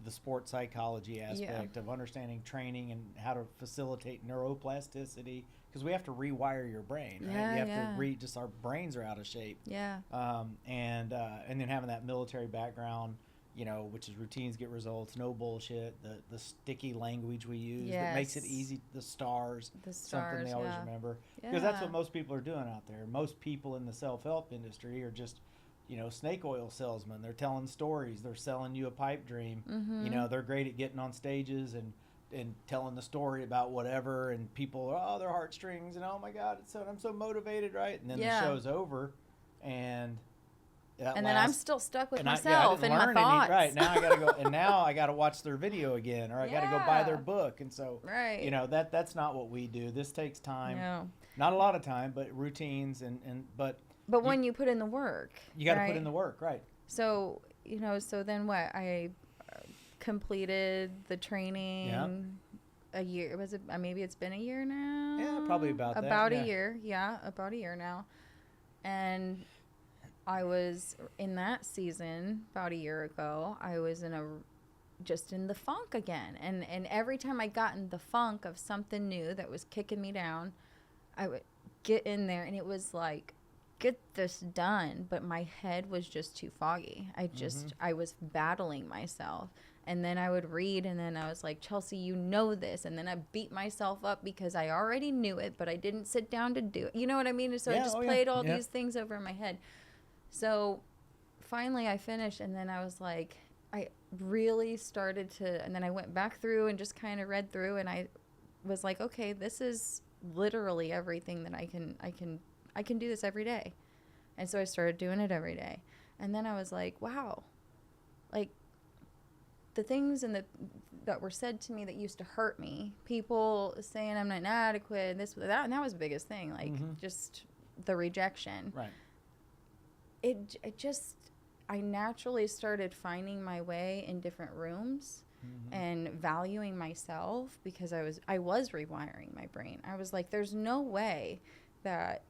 the sports psychology aspect of understanding training and how to facilitate neuroplasticity, because we have to rewire your brain, right? You have to just our brains are out of shape. Yeah. And then having that military background, you know, which is routines get results, no bullshit, the sticky language we use that makes it easy, the stars, something they always remember. Because that's what most people are doing out there. Most people in the self-help industry are just, you know, snake oil salesmen. They're telling stories. They're selling you a pipe dream. You know, they're great at getting on stages and telling the story about whatever, and people are, oh, their heartstrings, and oh my God, I'm so motivated, right? And then the show's over, and then I'm still stuck with myself and my thoughts. Right, now I gotta go, and now I gotta watch their video again, or I gotta go buy their book, and so you know that's not what we do. This takes time. No. Not a lot of time, but routines but when you put in the work, you got to put in the work, right? So, you know, so then what? I completed the training. a year. Was it? Maybe it's been a year now. Yeah, probably about that. About a year. Yeah, about a year now. And I was in that season about a year ago. I was just in the funk again. And every time I got in the funk of something new that was kicking me down, I would get in there and it was like, get this done. But my head was just too foggy. I was battling myself. And then I would read, and then I was like, Chelsee, you know this. And then I beat myself up because I already knew it, but I didn't sit down to do it. You know what I mean? So I just played all these things over in my head. So finally I finished, and then I was like, I really started to, and then I went back through and just kind of read through, and I was like, okay, this is literally everything that I can do this every day. And so I started doing it every day. And then I was like, wow, like, the things that were said to me that used to hurt me, people saying I'm not inadequate, this, that, and that was the biggest thing, like just the rejection. Right. It just, I naturally started finding my way in different rooms and valuing myself because I was rewiring my brain. I was like, there's no way that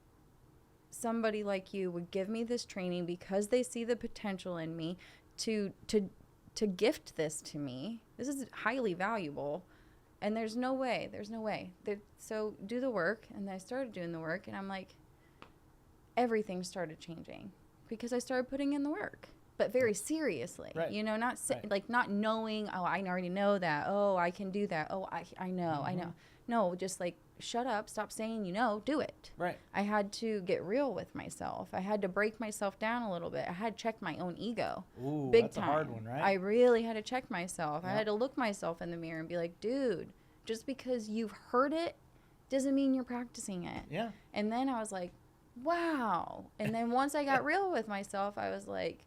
somebody like you would give me this training because they see the potential in me to gift this to me. This is highly valuable, and there's no way. So do the work, and I started doing the work, and I'm like, everything started changing because I started putting in the work, but very seriously. Right. You know, like not knowing. Oh, I already know that. Oh, I can do that. Oh, I know. I know. No, just like, shut up, stop saying do it. Right. I had to get real with myself. I had to break myself down a little bit. I had to check my own ego. Ooh, big that's time. a hard one, right? I really had to check myself. Yep. I had to look myself in the mirror and be like, dude, just because you've heard it doesn't mean you're practicing it. Yeah. And then I was like, wow. And then once I got real with myself, I was like,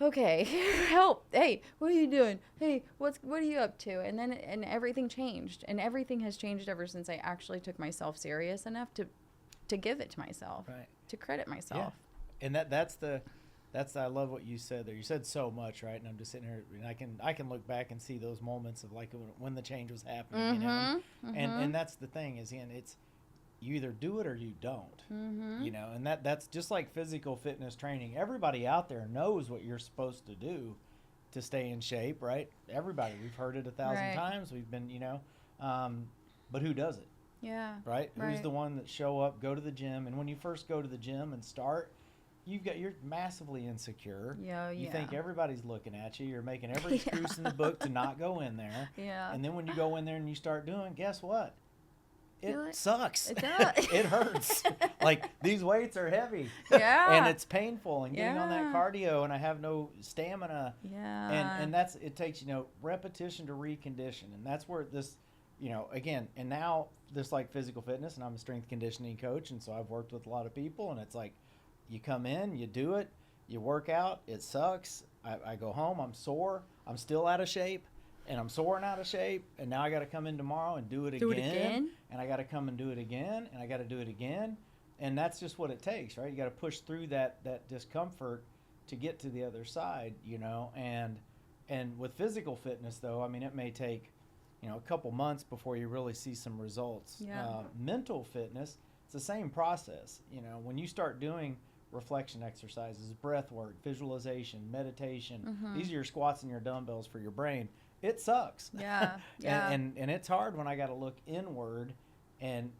okay, help. Hey, what are you doing? Hey, what are you up to? And then everything changed. And everything has changed ever since I actually took myself serious enough to give it to myself. Right. To credit myself. Yeah. And that's I love what you said there. You said so much, right? And I'm just sitting here, and I can look back and see those moments of like when the change was happening, you know. And that's the thing is, it's you either do it or you don't, you know. And that's just like physical fitness training. Everybody out there knows what you're supposed to do to stay in shape, right? Everybody, we've heard it 1,000 times. We've been, but who does it? Yeah. Right? Who's the one that show up, go to the gym, and when you first go to the gym and start, you're massively insecure. You think everybody's looking at you. You're making every excuse in the book to not go in there. Yeah. And then when you go in there and you start doing, guess what? It sucks. It does. It hurts. Like, these weights are heavy. Yeah. And it's painful. And getting on that cardio, and I have no stamina. Yeah. And it takes, repetition to recondition. And that's where this, again, and now this like physical fitness, and I'm a strength conditioning coach. And so I've worked with a lot of people, and it's like, you come in, you do it, you work out, it sucks. I go home, I'm sore, I'm still out of shape. And I'm sore and out of shape, and now I got to come in tomorrow and do it again. And I got to come and do it again, and I got to do it again. And that's just what it takes, right? You got to push through that discomfort to get to the other side, And with physical fitness, though, I mean, it may take, a couple months before you really see some results. Yeah. Mental fitness, it's the same process. When you start doing reflection exercises, breath work, visualization, meditation, these are your squats and your dumbbells for your brain. It sucks. Yeah. Yeah. and it's hard when I got to look inward and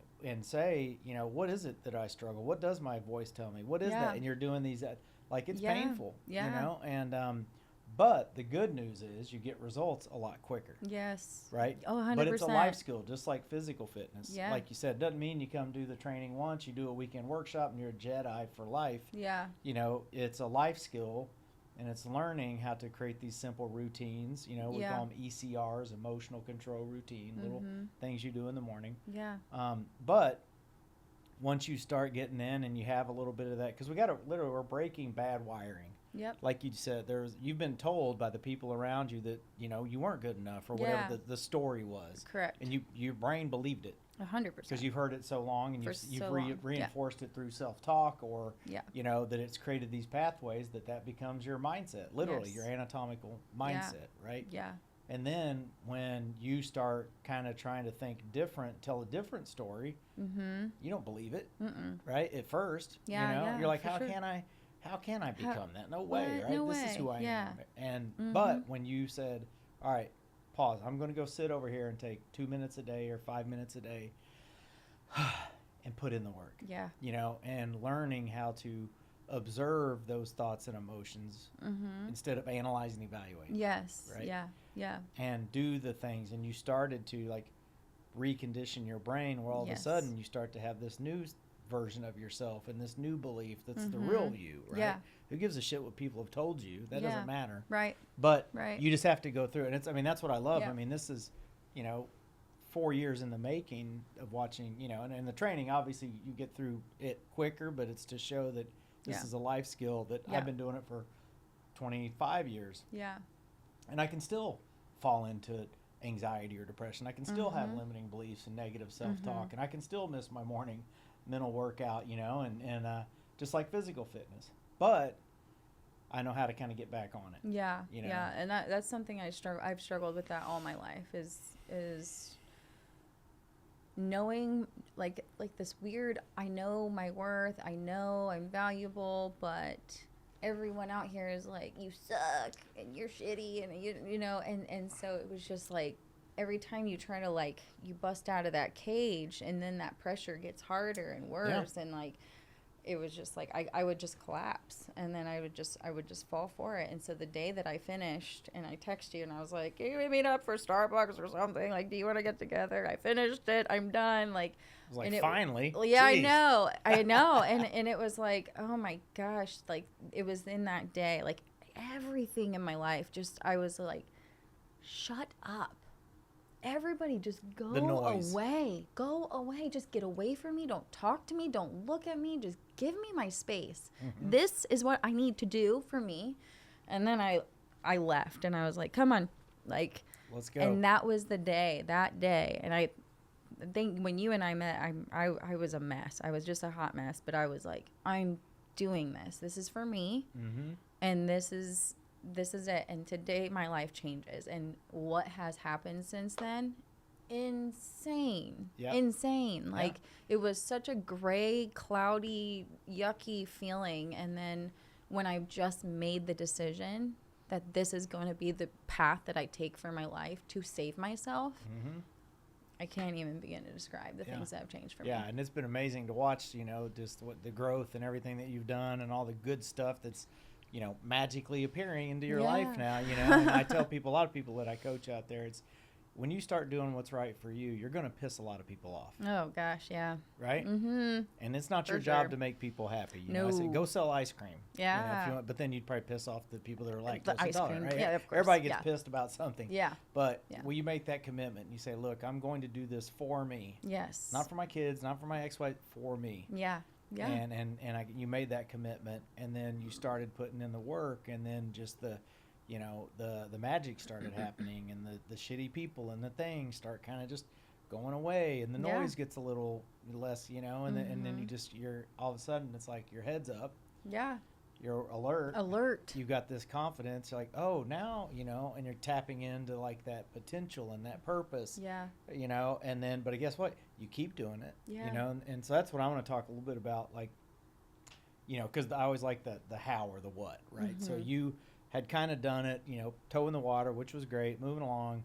say, what is it that I struggle? What does my voice tell me? What is that? And you're doing these, like, it's painful, and, but the good news is you get results a lot quicker. Yes. Right? Oh, 100%. But it's a life skill, just like physical fitness. Yeah. Like you said, doesn't mean you come do the training once, you do a weekend workshop and you're a Jedi for life. Yeah. It's a life skill. And it's learning how to create these simple routines. We call them ECRs, emotional control routine, little things you do in the morning. Yeah. But once you start getting in and you have a little bit of that, because we're breaking bad wiring. Yep. Like you said, you've been told by the people around you that, you weren't good enough or whatever the story was. Correct. And your brain believed it. 100%. Because you've heard it so long, and you've reinforced it through self-talk, or that it's created these pathways that becomes your mindset, literally your anatomical mindset, right? Yeah. And then when you start kind of trying to think different, tell a different story, you don't believe it, right? At first, Yeah, you know, yeah, you're like, for how sure. can I become that? No way, What? right? No This is way. who I Yeah. am. And but when you said, all right, pause. I'm going to go sit over here and take 2 minutes a day or 5 minutes a day and put in the work. Yeah. You know, and learning how to observe those thoughts and emotions instead of analyzing and evaluating. Yes. Right? Yeah. Yeah. And do the things, and you started to like recondition your brain where all of a Yes. sudden you start to have this new version of yourself and this new belief that's the real you, right? Yeah. Who gives a shit what people have told you? That Yeah. doesn't matter. Right. But Right. you just have to go through it. And it's, I mean, that's what I love. Yeah. I mean, this is, you know, 4 years in the making of watching, you know, and the training, obviously you get through it quicker, but it's to show that this Yeah. is a life skill that Yeah. I've been doing it for 25 years. Yeah. And I can still fall into anxiety or depression. I can still have limiting beliefs and negative self-talk, and I can still miss my morning mental workout, you know, and just like physical fitness. But I know how to kind of get back on it. Yeah. You know? Yeah. And that's something I've struggled with that all my life is knowing like this weird, I know my worth, I know I'm valuable, but everyone out here is like, you suck and you're shitty and you know, and so it was just like every time you try to like, you bust out of that cage and then that pressure gets harder and worse. And like, it was just like, I would just collapse and then I would just fall for it. And so the day that I finished and I texted you and I was like, can we meet up for Starbucks or something? Like, do you want to get together? I finished it. I'm done. Like, I was like, finally. Yeah, Jeez. I know. And it was like, oh my gosh, like it was in that day, like everything in my life, just, I was like, shut up. Everybody just go away. Go away. Just get away from me. Don't talk to me. Don't look at me. Just give me my space. This is what I need to do for me. And then I left and I was like, come on. Like, let's go. And that was that day. And I think when you and I met, I was a mess. I was just a hot mess. But I was like, I'm doing this. This is for me. And this is it. And today my life changes. And what has happened since then, insane. Like, it was such a gray, cloudy, yucky feeling. And then when I just made the decision that this is going to be the path that I take for my life to save myself, I can't even begin to describe the things that have changed for me. Yeah, and it's been amazing to watch, you know, just what the growth and everything that you've done and all the good stuff that's, you know, magically appearing into your life now, you know. And I tell people, a lot of people that I coach out there, it's when you start doing what's right for you, you're going to piss a lot of people off. Oh, gosh, yeah. Right? And it's not your job to make people happy. You know, I say, go sell ice cream. Yeah. You know, if you want, but then you'd probably piss off the people that are like the ice cream, right? yeah, of course. Everybody gets pissed about something. Yeah. But when you make that commitment and you say, look, I'm going to do this for me. Yes. Not for my kids, not for my ex-wife, for me. Yeah. Yeah. And you made that commitment, and then you started putting in the work, and then just the, you know, the magic started happening, and the shitty people and the things start kind of just going away, and the noise gets a little less, you know, and then you're all of a sudden it's like your head's up. Yeah. You're alert. You got this confidence. You're like, oh, now, you know, and you're tapping into like that potential and that purpose. Yeah. You know, and then, but guess what? You keep doing it. Yeah. You know, and so that's what I want to talk a little bit about, like, you know, because I always like the how or the what, right? So you had kind of done it, you know, toe in the water, which was great, moving along.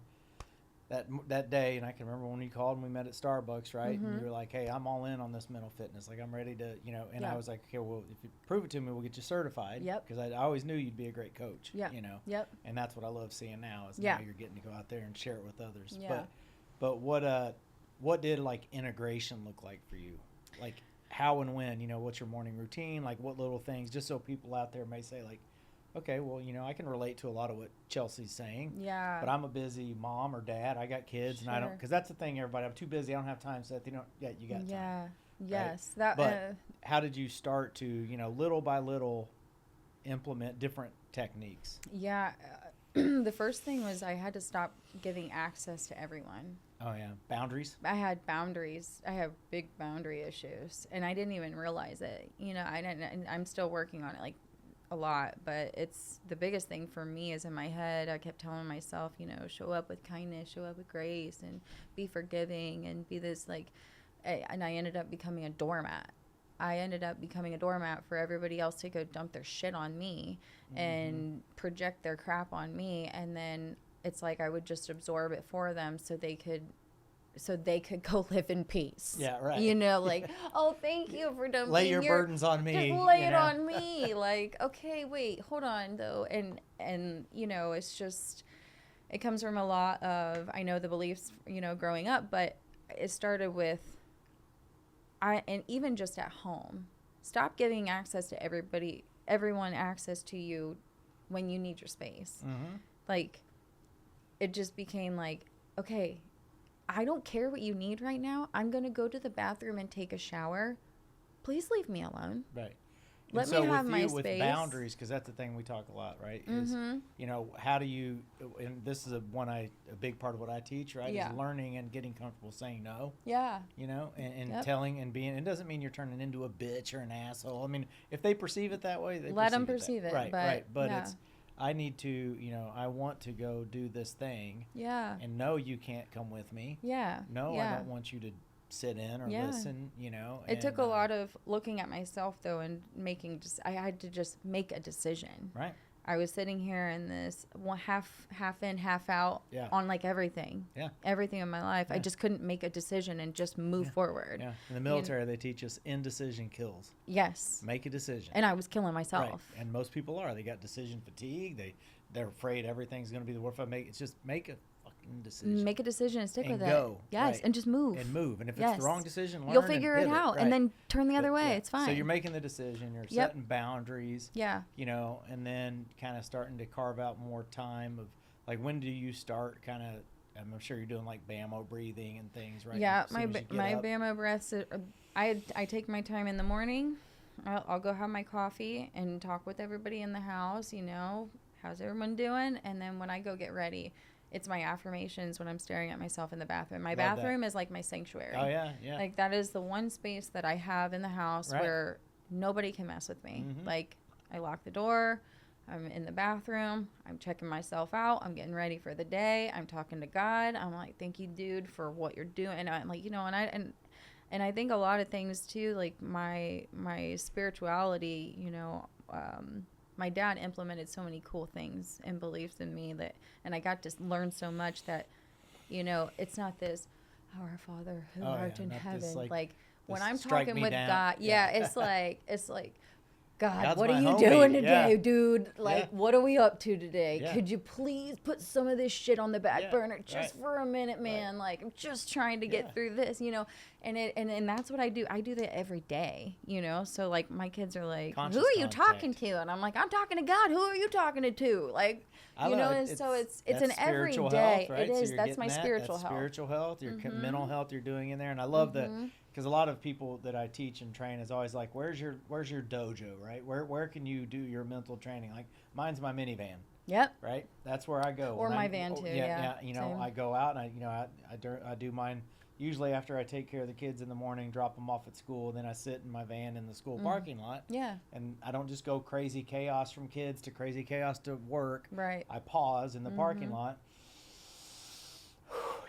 That day, and I can remember when you called and we met at Starbucks, right? And you were like, hey, I'm all in on this mental fitness. Like, I'm ready to, you know, and I was like, okay, well, if you prove it to me, we'll get you certified. Yep. Because I always knew you'd be a great coach, you know? Yep. And that's what I love seeing now is now you're getting to go out there and share it with others. Yeah. But what did, like, integration look like for you? Like, how and when, you know, what's your morning routine? Like, what little things, just so people out there may say, like, okay, well, you know, I can relate to a lot of what Chelsea's saying. Yeah. But I'm a busy mom or dad. I got kids, and I don't, because that's the thing, everybody. I'm too busy. I don't have time, Seth. You know, you got time. Yeah. Yes. Right? But how did you start to, you know, little by little implement different techniques? Yeah. The first thing was I had to stop giving access to everyone. Oh, yeah. Boundaries? I had boundaries. I have big boundary issues, and I didn't even realize it. You know, I'm still working on it. Like, a lot, but it's the biggest thing for me is in my head. I kept telling myself, you know, show up with kindness, show up with grace, and be forgiving, and be this like, and I ended up becoming a doormat. I ended up becoming a doormat for everybody else to go dump their shit on me and project their crap on me. And then it's like I would just absorb it for them so they could go live in peace. Yeah, right. You know, like, oh, thank you for dumping lay your burdens on me. Just lay it on me. Like, okay, wait, hold on though. And you know, it's just, it comes from a lot of, I know the beliefs, you know, growing up, but it started with, and even just at home, stop giving access to everyone access to you when you need your space. Like, it just became like, okay, I don't care what you need right now. I'm going to go to the bathroom and take a shower. Please leave me alone. Right. Let me have my space. With boundaries, because that's the thing we talk a lot, right? Is, you know, how do you, and this is a big part of what I teach, right? Yeah. Is learning and getting comfortable saying no. Yeah. You know, and telling and being, it doesn't mean you're turning into a bitch or an asshole. I mean, if they perceive it that way, they let them perceive it. Right, but, right. But yeah. it's, I need to, you know, I want to go do this thing. Yeah. And no, you can't come with me. Yeah. No, yeah. I don't want you to sit in or listen, you know. It took a lot of looking at myself though, and I had to just make a decision. Right. I was sitting here in this half in, half out on like everything. Yeah. Everything in my life. I just couldn't make a decision and just move forward. Yeah. In the military, they teach us indecision kills. Yes. Make a decision. And I was killing myself. Right. And most people are. They got decision fatigue. They're afraid everything's going to be the worst. It's just make a fucking decision. Make a decision and stick with it. Go. Yes. Right. And just move. And if it's the wrong decision, learn you'll figure it out and then turn the other way. Yeah. It's fine. So you're making the decision. You're setting boundaries. Yeah. You know, and then kind of starting to carve out more time of, like, when do you start kind of, I'm sure you're doing like BAMO breathing and things, right? Yeah, my BAMO breaths, I take my time in the morning. I'll go have my coffee and talk with everybody in the house, you know, how's everyone doing? And then when I go get ready, it's my affirmations when I'm staring at myself in the bathroom. My bathroom is like my sanctuary. Oh, yeah, yeah. Like, that is the one space that I have in the house where nobody can mess with me. Like, I lock the door. I'm in the bathroom. I'm checking myself out. I'm getting ready for the day. I'm talking to God. I'm like, thank you, dude, for what you're doing. And I'm like, you know, and I think a lot of things too, like my spirituality, you know, my dad implemented so many cool things and beliefs in me and I got to learn so much that, you know, it's not this, our Father who art in heaven. Like when I'm talking with God, it's like, God, God's what are you homie. doing today, dude? Like, Yeah. what are we up to today? Yeah. Could you please put some of this shit on the back burner just right. for a minute, man? Like, I'm just trying to get through this, you know? And that's what I do. I do that every day, you know? So, like, my kids are like, Conscious who are you contact. talking to? And I'm like, I'm talking to God. Who are you talking to? Like, you know, and so it's an spiritual everyday. health, right? It is. So That's my spiritual that's health. spiritual health, your mental health you're doing in there. And I love that, because a lot of people that I teach and train is always like, where's your dojo, right? Where can you do your mental training? Like, mine's my minivan. Yep. Right? That's where I go. Or my van too, yeah. You know, Same. I go out and I do mine usually after I take care of the kids in the morning, drop them off at school, then I sit in my van in the school parking lot. Yeah. And I don't just go crazy chaos from kids to crazy chaos to work. Right. I pause in the parking lot.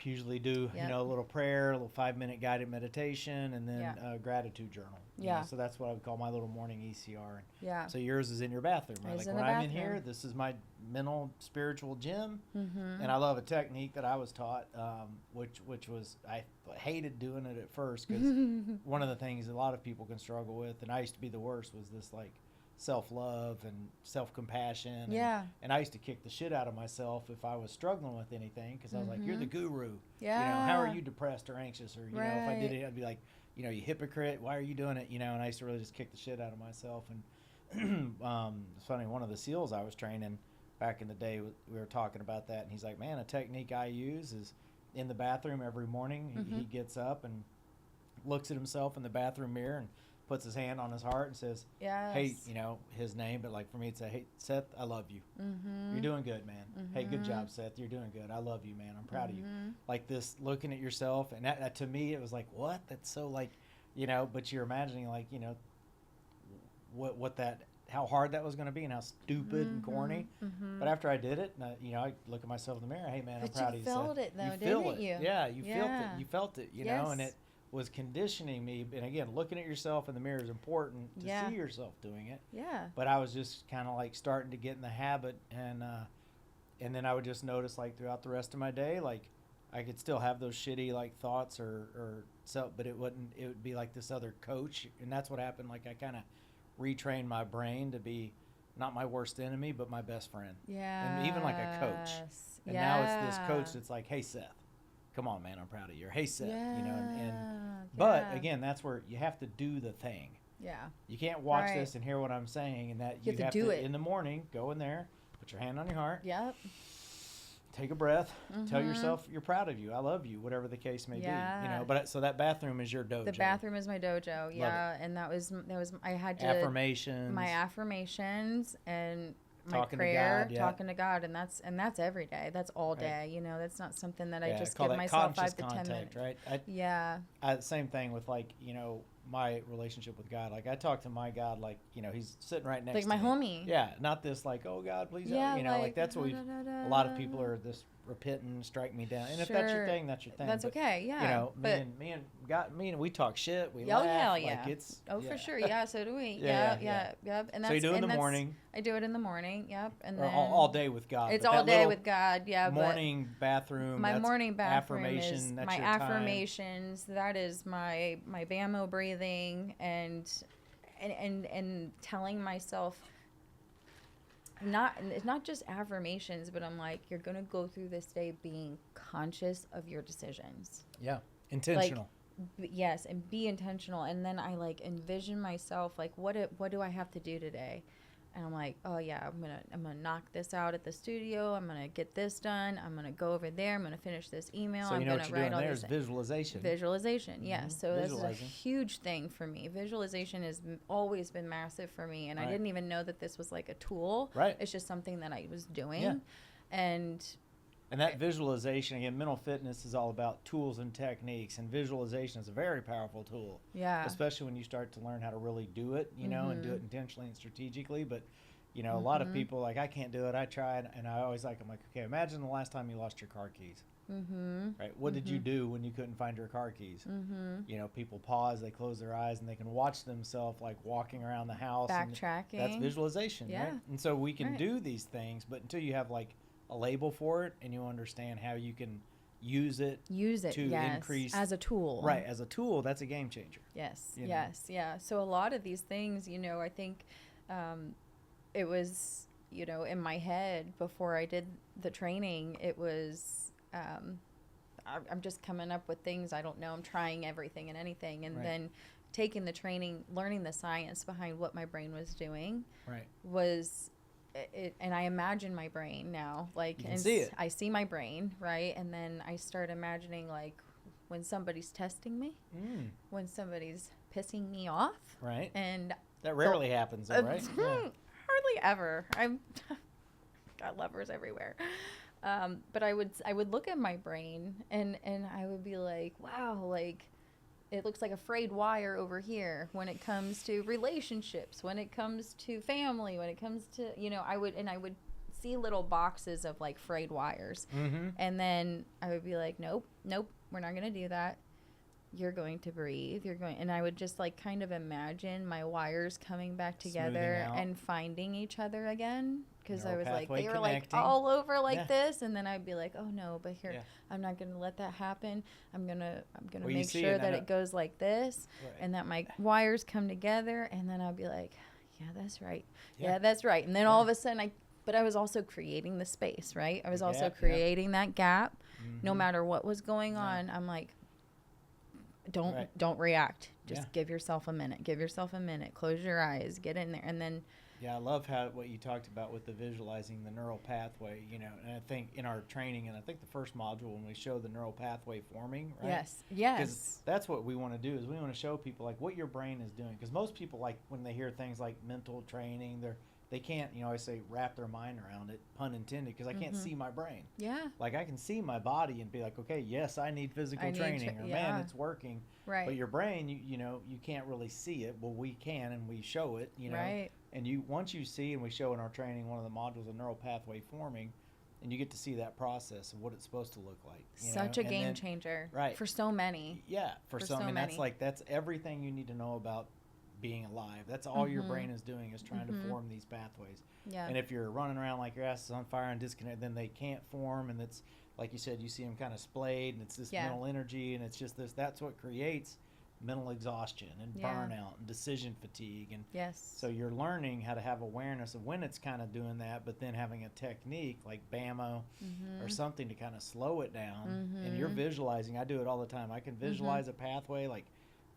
Usually do, you know, a little prayer, a little 5-minute guided meditation, and then a gratitude journal. You know, so that's what I would call my little morning ECR. Yeah. So yours is in your bathroom, right? It's Like in when the I'm in here, bathroom. this is my mental, spiritual gym. And I love a technique that I was taught, which was, I hated doing it at first, because one of the things a lot of people can struggle with, and I used to be the worst, was this like self-love and self-compassion. And I used to kick the shit out of myself if I was struggling with anything, because I was like, you're the guru. Yeah. You know, how are you depressed or anxious? Or, you know, if I did it, I'd be like, you know, you hypocrite, why are you doing it? You know, and I used to really just kick the shit out of myself. And it's funny, one of the SEALs I was training back in the day, we were talking about that, and he's like, man, a technique I use is in the bathroom every morning. He gets up and looks at himself in the bathroom mirror and puts his hand on his heart and says, hey, you know, his name, but like for me, it's hey, Seth, I love you. You're doing good, man. Hey, good job, Seth. You're doing good. I love you, man. I'm proud of you. Like this, looking at yourself. And that to me, it was like, what? That's so like, you know, but you're imagining like, you know, what that, how hard that was going to be and how stupid and corny. But after I did it, and I look at myself in the mirror. Hey, man, I'm proud of you. But you felt it, though, you feel didn't it. you? Yeah, you felt it. You felt it. You know, and Yes. it was conditioning me. And again, looking at yourself in the mirror is important to see yourself doing it. Yeah. But I was just kind of like starting to get in the habit, and then I would just notice like throughout the rest of my day, like I could still have those shitty like thoughts or so, but it wouldn't. It would be like this other coach, and that's what happened. Like I kind of retrained my brain to be not my worst enemy, but my best friend. Yeah. And even like a coach. And now it's this coach that's like, hey Seth, come on, man, I'm proud of you. Or, hey Seth, you know, but again, that's where you have to do the thing. Yeah. You can't watch this and hear what I'm saying, and that you have to do it in the morning. Go in there, put your hand on your heart. Yep. Take a breath. Tell yourself you're proud of you. I love you, whatever the case may be. You know, but so that bathroom is your dojo. The bathroom is my dojo. Yeah, and that was I had to affirmations. My affirmations and my Talking prayer, to God, talking to God, and that's every day. That's all day. You know, that's not something that I just call give that myself conscious 5 to 10 contact, minutes. Right? Same thing with like my relationship with God. Like I talk to my God like he's sitting right next like to my me. homie. Yeah, not this like, oh God, please. Yeah, like that's what a lot of people are this repenting, strike me down. And if that's your thing, that's your thing. That's okay. Yeah. You know, me and we talk shit. We laugh. Hell yeah. Like it's for sure. Yeah. So do we. Yeah. Yep. And that's, so you do it in the morning. I do it in the morning. Yep. And or then all day with God. It's all day with God. Yeah. Morning bathroom. My morning bathroom is that's my your affirmations. Time. That is my BAMO breathing and telling myself. Not just affirmations, but I'm like, you're gonna go through this day being conscious of your decisions. Yeah, intentional. Yes, and be intentional. And then I like envision myself like, what do I have to do today? And I'm like, oh yeah, I'm gonna knock this out at the studio. I'm gonna get this done. I'm gonna go over there. I'm gonna finish this email. So I'm gonna what you're write doing all there these is visualization. Visualization, yes. So this is a Visualizing. huge thing for me. Visualization has always been massive for me, and I didn't even know that this was like a tool. Right. It's just something that I was doing, Yeah. and that visualization, again, mental fitness is all about tools and techniques, and visualization is a very powerful tool. Yeah. Especially when you start to learn how to really do it, and do it intentionally and strategically. But, a lot of people like, I can't do it. I tried, and I'm like, okay, imagine the last time you lost your car keys. Right? What did you do when you couldn't find your car keys? People pause, they close their eyes, and they can watch themselves like walking around the house. Backtracking. That's visualization, right? And so we can do these things, but until you have like a label for it and you understand how you can use it to increase as a tool. Right, as a tool, that's a game changer. Yes, yeah. So a lot of these things, I think it was, in my head before I did the training, it was, I'm just coming up with things. I don't know. I'm trying everything and anything. And then taking the training, learning the science behind what my brain was doing was it. And I imagine my brain now, like, you can see it. I see my brain, right? And then I start imagining like when somebody's testing me, when somebody's pissing me off. Right. And that rarely happens, though, right? Hardly ever. I'm got lovers everywhere. But I would look at my brain and I would be like, wow, like it looks like a frayed wire over here when it comes to relationships, when it comes to family, when it comes to, I would see little boxes of like frayed wires. And then I would be like, nope, we're not going to do that. You're going to breathe. And I would just like kind of imagine my wires coming back together and finding each other again. Because I was like, they were like all over like this. And then I'd be like, oh no, but here, I'm not going to let that happen. I'm going to make sure that it goes like this and that my wires come together. And then I'd be like, yeah, that's right. Yeah, that's right. And then all of a sudden but I was also creating the space, right? I was also creating that gap. No matter what was going on, I'm like, don't react. Just give yourself a minute. Close your eyes. Get in there. And then. Yeah, I love what you talked about with the visualizing the neural pathway, and I think in our training, and I think the first module when we show the neural pathway forming, right? Yes. Because that's what we want to do is we want to show people like what your brain is doing. Because most people, like when they hear things like mental training, they can't, I say wrap their mind around it, pun intended, because I can't see my brain. Yeah. Like I can see my body and be like, okay, yes, I need physical training, or yeah. man, it's working. Right. But your brain, you can't really see it. Well, we can, and we show it, Right. And once you see, and we show in our training, one of the modules of neural pathway forming, and you get to see that process of what it's supposed to look like. Such a game changer. Right. For so many. Yeah. For so some, and many. that's everything you need to know about being alive. That's all your brain is doing, is trying to form these pathways. Yeah. And if you're running around like your ass is on fire and disconnected, then they can't form, and it's like you said, you see them kind of splayed, and it's this mental energy, and it's just this. That's what creates mental exhaustion and burnout and decision fatigue. And so you're learning how to have awareness of when it's kind of doing that, but then having a technique like BAMO or something to kind of slow it down. And you're visualizing. I do it all the time. I can visualize a pathway like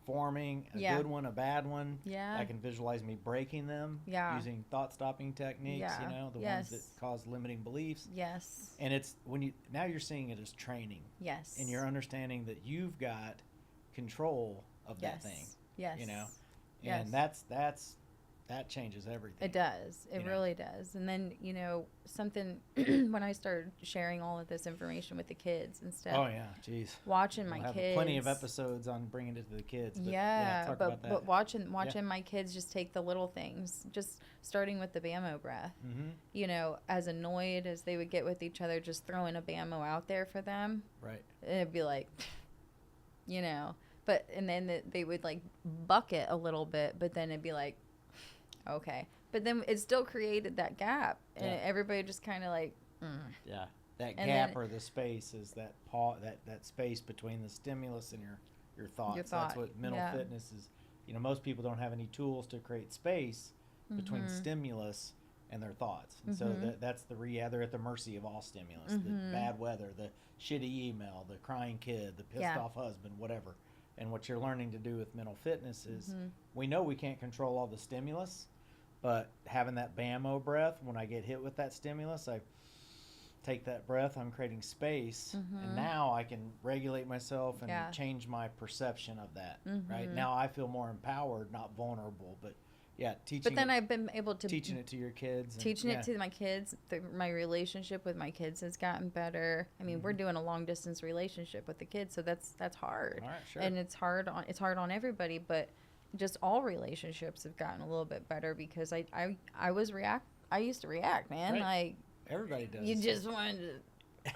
forming a good one, a bad one. Yeah. I can visualize me breaking them using thought stopping techniques, the ones that cause limiting beliefs. Yes. And it's now you're seeing it as training. Yes. And you're understanding that you've got control of that thing. Yes. And that changes everything. It does. It really does. And then, something when I started sharing all of this information with the kids and stuff. Oh, yeah. Jeez. Watching we'll my have kids. Plenty of episodes on bringing it to the kids. But talk about that. But watching my kids just take the little things, just starting with the BAMO breath. As annoyed as they would get with each other, just throwing a BAMO out there for them. Right. It'd be like, but, and then they would like bucket a little bit, but then it'd be like, okay. But then it still created that gap, and everybody just kind of like, Yeah. That gap or the space is that that space between the stimulus and your thoughts. That's what mental fitness is. Most people don't have any tools to create space between stimulus and their thoughts. And so that's they're at the mercy of all stimulus. The bad weather, the shitty email, the crying kid, the pissed off husband, whatever. And what you're learning to do with mental fitness is we know we can't control all the stimulus, but having that BAMO breath, when I get hit with that stimulus, I take that breath, I'm creating space, and now I can regulate myself and change my perception of that. Right now I feel more empowered, not vulnerable, but teaching. But then I've been able to teaching it to your kids. Teaching it to my kids. My relationship with my kids has gotten better. I mean, we're doing a long distance relationship with the kids, so that's hard. All right, sure. And it's hard on everybody, but just all relationships have gotten a little bit better because I used to react, man. Right. Like everybody does. You just wanted to.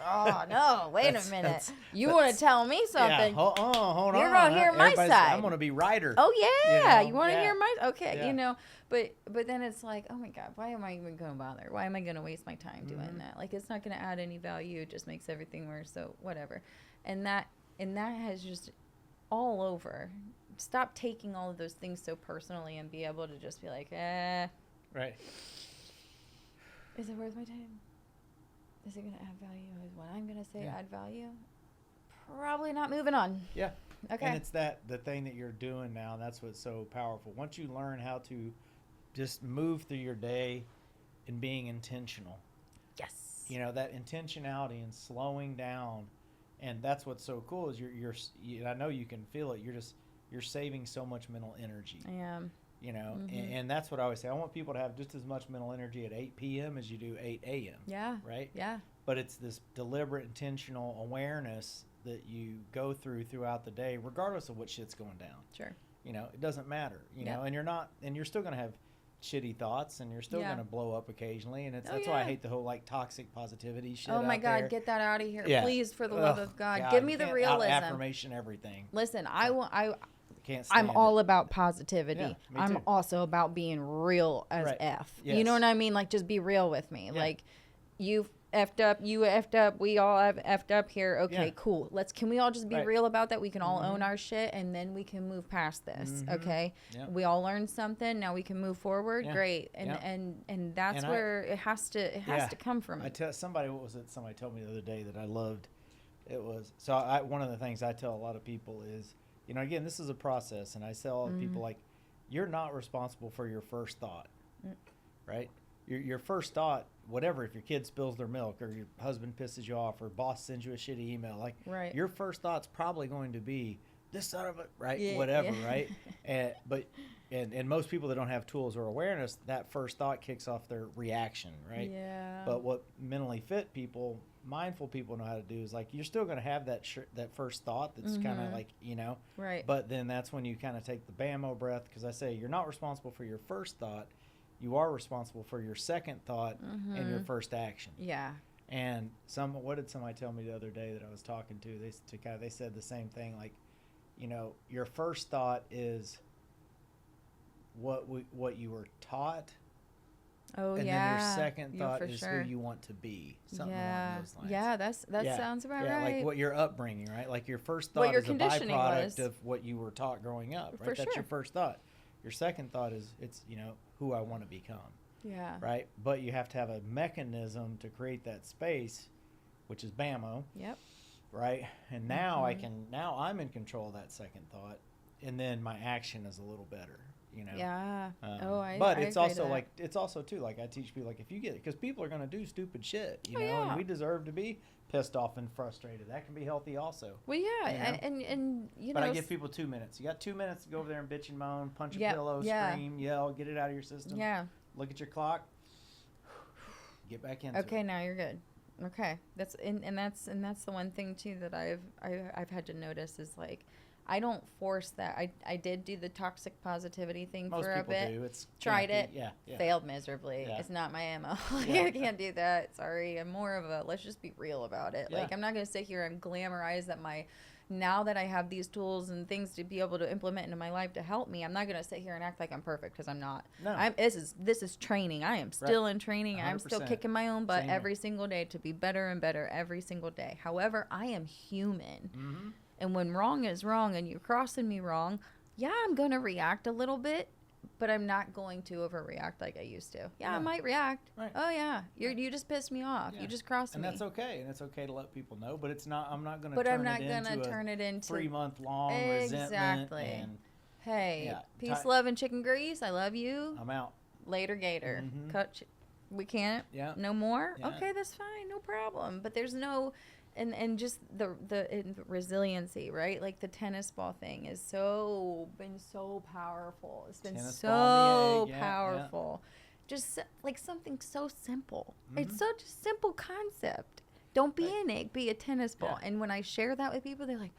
Oh no! Wait a minute. You want to tell me something? Yeah. Hold on. You're gonna hear my side. I'm gonna be right. Oh yeah. You want to hear my? Okay. But then it's like, oh my God, why am I even gonna bother? Why am I gonna waste my time doing that? Like, it's not gonna add any value. It just makes everything worse. So whatever. And that has just all over. Stop taking all of those things so personally and be able to just be like, Right. Is it worth my time? Is it going to add value? Is what I'm going to say add value? Probably not. Moving on. Yeah. Okay. And it's the thing that you're doing now, and that's what's so powerful. Once you learn how to just move through your day and being intentional. Yes. That intentionality and slowing down, and that's what's so cool is I know you can feel it. You're saving so much mental energy. I am. And that's what I always say. I want people to have just as much mental energy at 8 p.m. as you do 8 a.m. Yeah. Right? Yeah. But it's this deliberate, intentional awareness that you go throughout the day, regardless of what shit's going down. Sure. It doesn't matter, and you're still going to have shitty thoughts, and you're still going to blow up occasionally. And that's why I hate the whole like toxic positivity shit. Oh my God, there. Get that out of here. Yeah. Please, for the love of God. Give me the realism. Affirmation, everything. Listen, I'm all about positivity. Yeah, I'm also about being real as F. Yes. You know what I mean? Like, just be real with me. Yeah. Like, you effed up, we all have effed up here. Okay, cool. Can we all just be real about that? We can all own our shit, and then we can move past this. Okay? Yep. We all learned something. Now we can move forward. Yeah. Great. And that's where it has to come from. Somebody told me the other day that I loved. It was one of the things I tell a lot of people is, again, this is a process, and I tell people, like, you're not responsible for your first thought, right? Your first thought, whatever, if your kid spills their milk or your husband pisses you off or boss sends you a shitty email, like, your first thought's probably going to be this son of a, right? Yeah, whatever, right? But and most people that don't have tools or awareness, that first thought kicks off their reaction, right? Yeah. But what mentally fit people, mindful people know how to do is like, you're still going to have that that first thought that's kind of like, you know, Right. but then that's when you kind of take the BAMO breath, because I say you're not responsible for your first thought. You are responsible for your second thought and your first action. Yeah. And what did somebody tell me the other day that I was talking to? They said the same thing, like, you know, your first thought is what you were taught. Oh, and yeah. then your second thought for is sure. who you want to be. Something Yeah. along those lines. Yeah, that sounds about right. Like what your upbringing, right? Like your first What thought your is a conditioning byproduct was. of what you were taught growing up, right? For That's your sure. first thought. Your second thought is, it's, you know, who I want to become, Yeah. right? But you have to have a mechanism to create that space, which is BAMO, Yep. right? And now now I'm in control of that second thought, and then my action is a little better, you know. Yeah. But I it's agree also to that. like, it's also too, like I teach people, like, if you get, because people are going to do stupid shit, you know, yeah. and we deserve to be pissed off and frustrated. That can be healthy also. Well, yeah, you know? and you But know, I give people 2 minutes. You got 2 minutes to go over there and bitch and moan, punch a Yep, pillow, yeah. scream, yell, get it out of your system. yeah. Look at your clock. Get back into Okay, it. now you're good. Okay, that's the one thing too that I've had to notice is like, I don't force that. I did do the toxic positivity thing Most for a people bit. do. It's Tried can't it. be- Yeah. Failed miserably. Yeah. It's not my MO. Like, Yeah. I can't do that. Sorry. I'm more of a, let's just be real about it. Yeah. Like, I'm not going to sit here and glamorize that now that I have these tools and things to be able to implement into my life to help me, I'm not going to sit here and act like I'm perfect, because I'm not. No. This is training. I am still in training. I'm still 100%. kicking my own butt Same here. every single day to be better and better every single day. However, I am human. Mm-hmm. And when wrong is wrong and you're crossing me wrong, yeah, I'm going to react a little bit, but I'm not going to overreact like I used to. Yeah, I Yeah. might react. Right. Oh, yeah, you just pissed me off. Yeah. You just crossed And me. that's okay. And it's okay to let people know, but it's not, I'm not going to But turn I'm not it going to into turn it a into 3-month-long resentment. Exactly. And Hey, Yeah, peace, love, and chicken grease. I love you. I'm out. Later, Gator. Mhm. We can't. Yeah. No more. Yeah. Okay, that's fine. No problem. But there's no, and just the resiliency, right? Like the tennis ball thing is been so powerful. It's been Tennis so ball in the egg, yeah, yeah. powerful. Just like something so simple. It's Mhm. such a simple concept. Don't be Right. an egg, be a tennis ball. Yeah. And when I share that with people, they're like,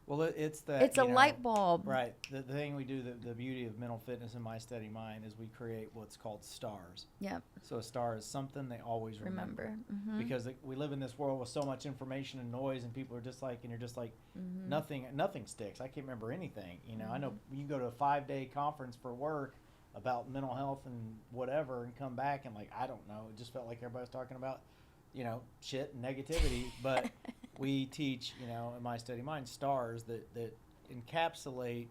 Well, it's that. it's a light bulb. Right. The thing we do, the beauty of mental fitness in My Steady Mind is we create what's called stars. Yep. So a star is something they always remember. Remember. Because we live in this world with so much information and noise, and people are just like, and you're just like, Mm-hmm. nothing sticks. I can't remember anything. You know, I know you can go to a 5-day conference for work about mental health and whatever, and come back and like, I don't know. It just felt like everybody was talking about, you know, shit and negativity. But we teach, you know, in My Steady Mind, stars that encapsulate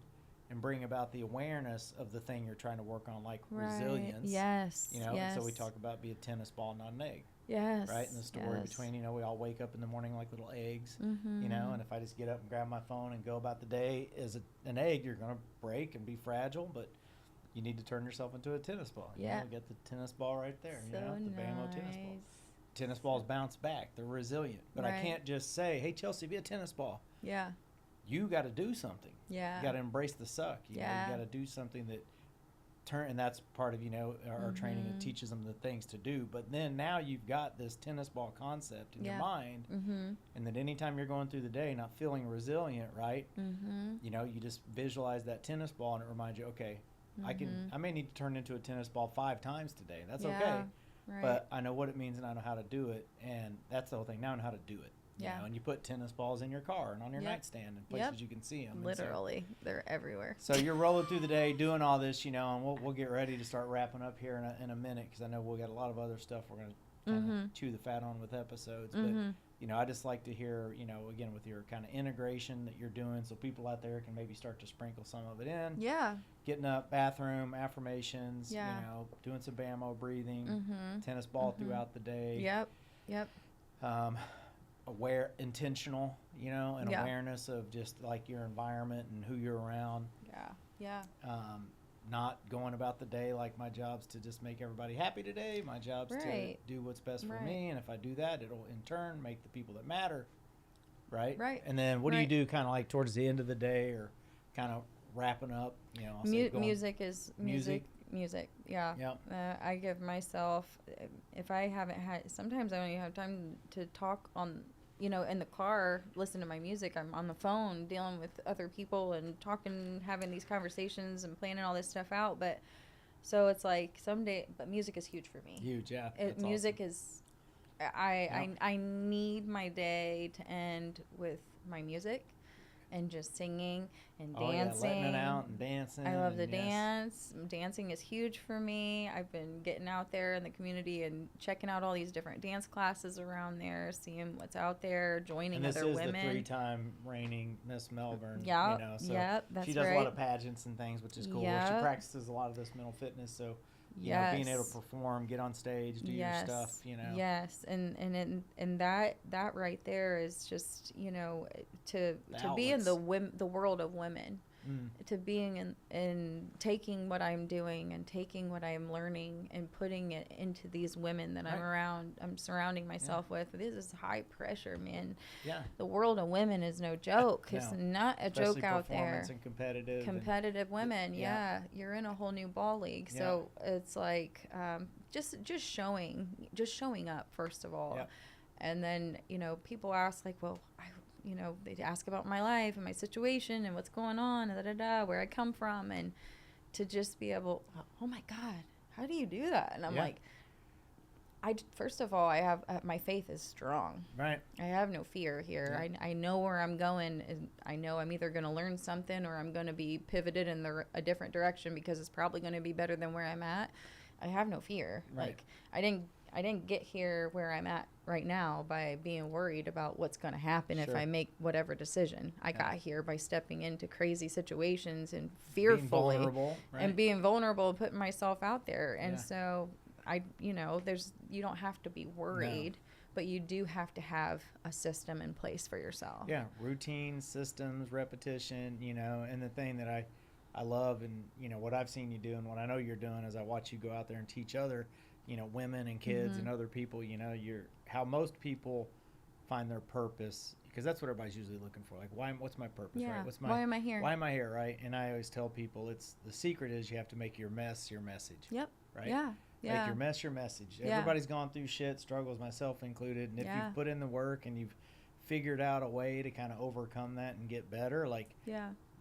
and bring about the awareness of the thing you're trying to work on, like resilience. Yes. You know, yes. and so we talk about be a tennis ball, not an egg. Yes. Right? And the story yes. between, you know, we all wake up in the morning like little eggs, Mm-hmm. you know, and if I just get up and grab my phone and go about the day as an egg, you're going to break and be fragile, but you need to turn yourself into a tennis ball. Yeah. You know, get the tennis ball right there, So you know, the BAMO tennis ball. nice. Tennis balls bounce back. They're resilient. But I Right. can't just say, hey, Chelsee, be a tennis ball. Yeah. You got to do something. Yeah. You got to embrace the suck. You know, Yeah. you got to do something that and that's part of, you know, our training. It Mhm. teaches them the things to do. But then now you've got this tennis ball concept in your Yeah. mind, Mm-hmm. and that anytime you're going through the day not feeling resilient, right? Mm-hmm. You know, you just visualize that tennis ball, and it reminds you, okay, I may need to turn into a tennis ball 5 times today. That's okay. Yeah. Right. But I know what it means, and I know how to do it, and that's the whole thing. Now I know how to do it. You Yeah. know, and you put tennis balls in your car and on your Yep. nightstand and places Yep. you can see them. Literally, they're everywhere. So you're rolling through the day doing all this, you know, and we'll get ready to start wrapping up here in a minute, because I know we'll got a lot of other stuff we're going to kind of chew the fat on with episodes. Mm-hmm. But, you know, I just like to hear, you know, again, with your kind of integration that you're doing, so people out there can maybe start to sprinkle some of it in. Yeah. Getting up, bathroom, affirmations, Yeah. you know, doing some BAMO breathing, Mm-hmm. tennis ball throughout the day. Yep. Yep. Intentional, you know, and Yeah. awareness of just like your environment and who you're around. Yeah. Yeah. Not going about the day like my job's to just make everybody happy today. My job's Right. to do what's best for Right. me, and if I do that, it'll in turn make the people that matter, right? Right. And then what do you Right. do kind of like towards the end of the day, or kind of wrapping up, you know, I'll say music is music. Yeah. Yep. I give myself, if I haven't had, sometimes I don't even have time to talk on, you know, in the car, listen to my music. I'm on the phone dealing with other people and talking, having these conversations and planning all this stuff out. But so it's like someday, but music is huge for me. Huge, yeah. Music awesome. is, I need my day to end with my music and just singing and dancing. Yeah, letting it out and dancing. I love the yes. dance. Dancing is huge for me. I've been getting out there in the community and checking out all these different dance classes around there, seeing what's out there, joining other women. And this is the 3-time reigning Miss Melbourne. Yep, you know, so that's she does right. a lot of pageants and things, which is cool. Yep. She practices a lot of this mental fitness, so you know, being able to perform, get on stage, do your stuff, you know. Yes, and that right there is just, you know, to be in the world of women, to being in taking what I'm doing and taking what I'm learning and putting it into these women that I'm surrounding myself with. This is high pressure, man. Yeah. The world of women is no joke. No. It's not a Especially joke out there. Performance and competitive women, you're in a whole new ball league. So it's like just showing up, first of all. And then, you know, people ask like, well, you know, they ask about my life and my situation and what's going on and where I come from, and to just be able, oh my God, how do you do that? And I'm like, first of all, I have my faith is strong. Right. I have no fear here. I know where I'm going, and I know I'm either going to learn something or I'm going to be pivoted in a different direction because it's probably going to be better than where I'm at. I have no fear. Right. Like I didn't get here where I'm at right now by being worried about what's going to happen if I make whatever decision. I got here by stepping into crazy situations and fearfully being vulnerable and putting myself out there. And so you don't have to be worried, but you do have to have a system in place for yourself. Yeah. Routine, systems, repetition, you know, and the thing that I love, and, you know, what I've seen you do and what I know you're doing as I watch you go out there and teach other, you know, women and kids and other people, you know, how most people find their purpose, because that's what everybody's usually looking for. Like, what's my purpose, right? Why am I here? Why am I here, right? And I always tell people the secret is you have to make your mess your message. Yep. Right? Yeah. Yeah. Make your mess your message. Yeah. Everybody's gone through shit, struggles, myself included. And if you've put in the work and you've figured out a way to kind of overcome that and get better, like,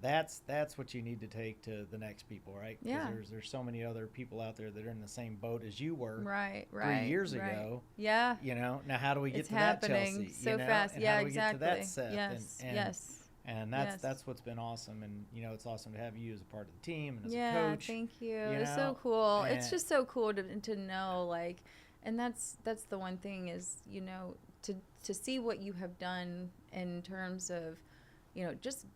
that's what you need to take to the next people, right? Because there's so many other people out there that are in the same boat as you were 3 years ago. Yeah. You know, now how do we get to happening that, Chelsee? So fast. And yeah, how do we exactly. get to that, Seth? Yes. And that's what's been awesome. And, you know, it's awesome to have you as a part of the team and as a coach. Thank you. It's so cool. It's just so cool to know, like, and that's the one thing is, you know, to see what you have done in terms of, you know, just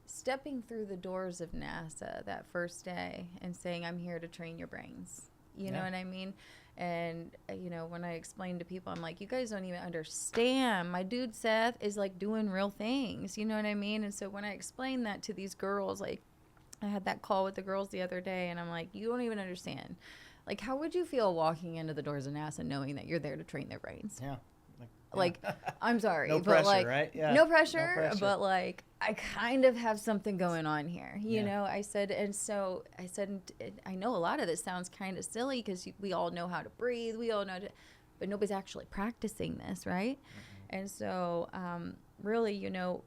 stepping through the doors of NASA that first day and saying, I'm here to train your brains. You know what I mean? And, you know, when I explain to people, I'm like, you guys don't even understand. My dude Seth is, like, doing real things. You know what I mean? And so when I explain that to these girls, like, I had that call with the girls the other day, and I'm like, you don't even understand. Like, how would you feel walking into the doors of NASA knowing that you're there to train their brains? Yeah. Like, I'm sorry, no but pressure, like, right? Yeah. no pressure, but like, I kind of have something going on here, you know? I said, I know a lot of this sounds kind of silly because we all know how to breathe, we all know, but nobody's actually practicing this, right? Mm-hmm. And so, really, you know,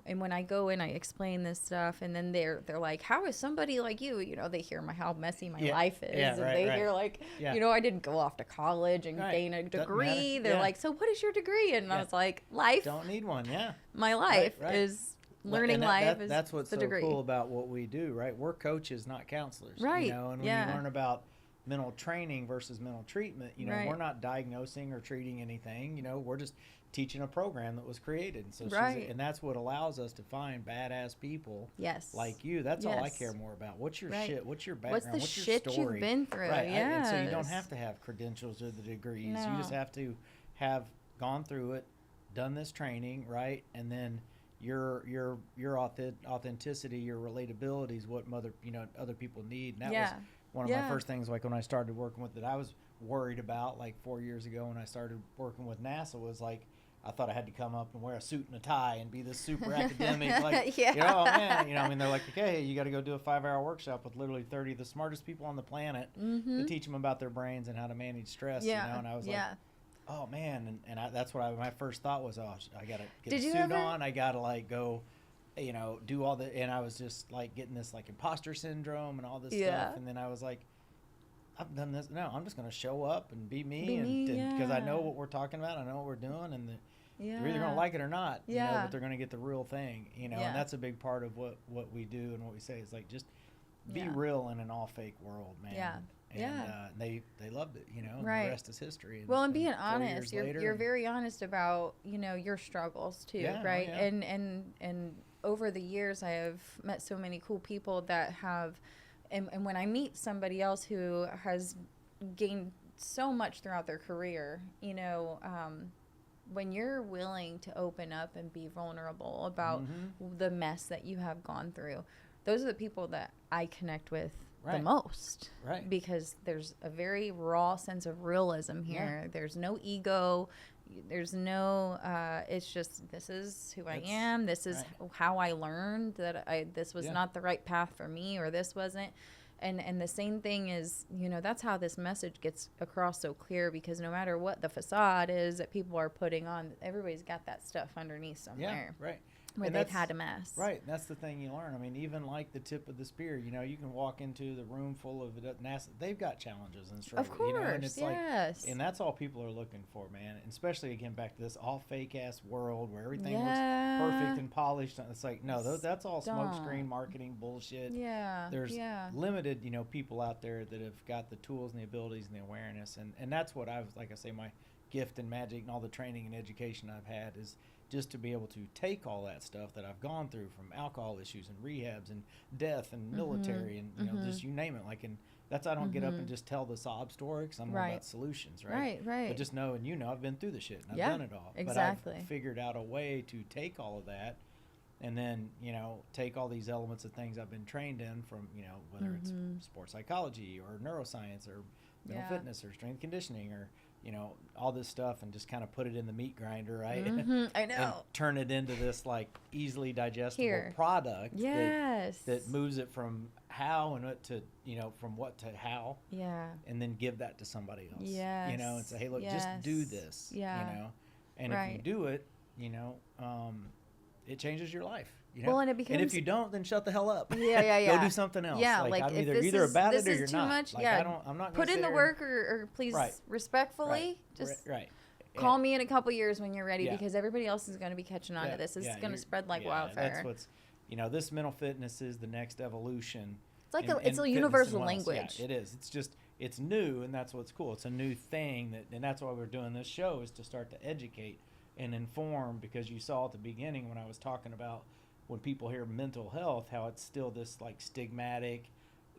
and when I go in, I explain this stuff, and then they're like, how is somebody like you, you know, they hear how messy my life is, and they hear like, you know, I didn't go off to college and gain a degree. They're like, so what is your degree? And I was like, life. Don't need one. Yeah. My life is learning life. That's what's the so degree. Cool about what we do, right? We're coaches, not counselors. Right. You know, and when you learn about mental training versus mental treatment, you know, we're not diagnosing or treating anything, you know, we're just teaching a program that was created. And so and that's what allows us to find badass people like you. That's all I care more about. What's your shit? What's your background? What's the shit your story? you've been through? Right. And so you don't have to have credentials or the degrees. No. You just have to have gone through it, done this training, right? And then your authenticity, your relatability is what other people need. And that was one of my first things, like when I started working with it, I was worried about like 4 years ago when I started working with NASA, was like, I thought I had to come up and wear a suit and a tie and be this super academic, like, Yeah. you know, oh, man, you know, I mean, they're like, okay, you got to go do a 5-hour workshop with literally 30 of the smartest people on the planet to teach them about their brains and how to manage stress, you know, and I was like, oh, man, and that's what my first thought was, oh, I got to get a suit on, I got to, like, go, you know, do all the, and I was just, like, getting this, like, imposter syndrome and all this stuff, and then I was like, I've done this, no, I'm just going to show up and be me, because I know what we're talking about, I know what we're doing, and they're either going to like it or not, you know, but they're going to get the real thing, you know, and that's a big part of what we do and what we say is, like, just be real in an all fake world, man. And they loved it, you know, and the rest is history. And being honest, you're very honest about, you know, your struggles too, right? And over the years, I have met so many cool people that have, and when I meet somebody else who has gained so much throughout their career, you know, when you're willing to open up and be vulnerable about the mess that you have gone through, those are the people that I connect with the most. Right. Because there's a very raw sense of realism here. There's no ego. There's no, it's just, this is who I am. This is how I learned that this was not the right path for me, or this wasn't. And the same thing is, you know, that's how this message gets across so clear, because no matter what the facade is that people are putting on, everybody's got that stuff underneath somewhere. Yeah, right. Where they've had a mess. Right. That's the thing you learn. I mean, even like the tip of the spear, you know, you can walk into the room full of NASA. They've got challenges and struggles. Of course, you know, and it's like, and that's all people are looking for, man. And especially, again, back to this all fake-ass world where everything looks perfect and polished. It's like, no, that's all smokescreen marketing bullshit. Yeah. There's limited, you know, people out there that have got the tools and the abilities and the awareness. And that's what I've, like I say, my gift and magic and all the training and education I've had is just to be able to take all that stuff that I've gone through, from alcohol issues and rehabs and death and military and, you know, just you name it. Like, and that's, I don't get up and just tell the sob story, because I'm all about solutions, right? Right. But just know, and you know, I've been through the shit and I've done it all. Exactly. But I've figured out a way to take all of that and then, you know, take all these elements of things I've been trained in from, you know, whether it's sports psychology or neuroscience or mental fitness or strength conditioning or, you know, all this stuff, and just kind of put it in the meat grinder, right? I know. And turn it into this, like, easily digestible product that moves it from how and what to, you know, from what to how. Yeah. And then give that to somebody else. You know, and say, hey, look, just do this. You know? And if you do it, you know, it changes your life. You know? Well, and it becomes, and if you don't, then shut the hell up. Go do something else. Like I'm if either about it or you're too not. Much, like, I'm not put in the work, or please respectfully just call me in a couple years when you're ready, because everybody else is going to be catching on to this. It's going to spread like wildfire. That's what's, you know, this mental fitness is the next evolution. It's like it's a universal language. Yeah, it is. It's just, it's new, and that's what's cool. It's a new thing, and that's why we're doing this show, is to start to educate and inform, because you saw at the beginning when I was talking about when people hear mental health, how it's still this, like, stigmatic,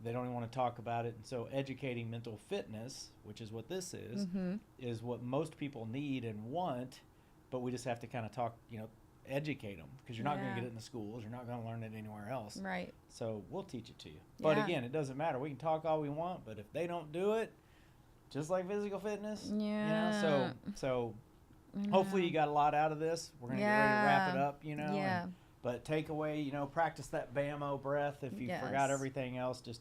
they don't even want to talk about it. And so educating mental fitness, which is what this is what most people need and want, but we just have to kind of talk, you know, educate them, because you're not going to get it in the schools, you're not going to learn it anywhere else. Right. So we'll teach it to you. But again, it doesn't matter. We can talk all we want, but if they don't do it, just like physical fitness, you know, so hopefully you got a lot out of this. We're going to get ready to wrap it up, you know. But take away, you know, practice that BAMO breath. If you forgot everything else, just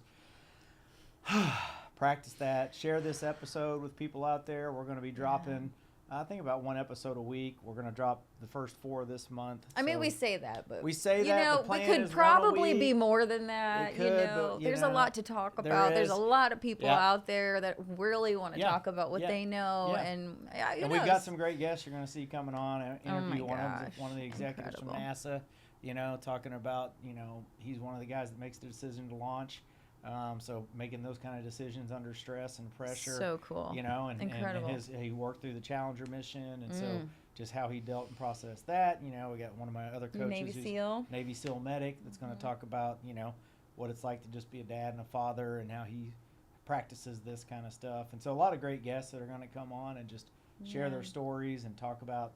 practice that. Share this episode with people out there. We're going to be dropping, I think, about one episode a week. We're going to drop the first 4 this month. I mean, we say that, but we say you know, we could probably be more than that. Could, you know, there's a lot to talk about. There's a lot of people out there that really want to talk about what they know, and we've got some great guests you're going to see coming on. Interview one of the executives from NASA. You know, talking about, you know, he's one of the guys that makes the decision to launch. So making those kind of decisions under stress and pressure. So cool. You know, and he worked through the Challenger mission, and so just how he dealt and processed that. You know, we got one of my other coaches, Navy SEAL medic, that's going to talk about, you know, what it's like to just be a dad and a father, and how he practices this kind of stuff. And so a lot of great guests that are going to come on and just share their stories and talk about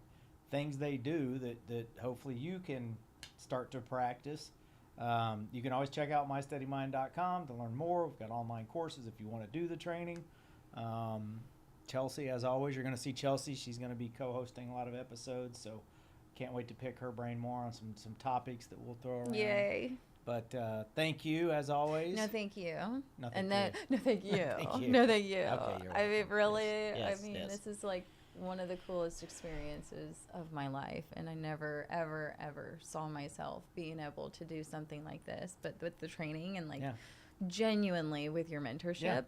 things they do that hopefully you can start to practice. You can always check out mysteadymind.com to learn more. We've got online courses if you want to do the training. Chelsee, as always, you're going to see Chelsee. She's going to be co-hosting a lot of episodes, so can't wait to pick her brain more on some topics that we'll throw around. Yay. But thank you, as always. No, thank you. No, And thank no, thank you. Thank you. No, thank you. Okay, you're I mean, welcome. really, Yes, I mean, yes. this is like one of the coolest experiences of my life, and I never, ever, ever saw myself being able to do something like this. But with the training and genuinely with your mentorship, Yeah.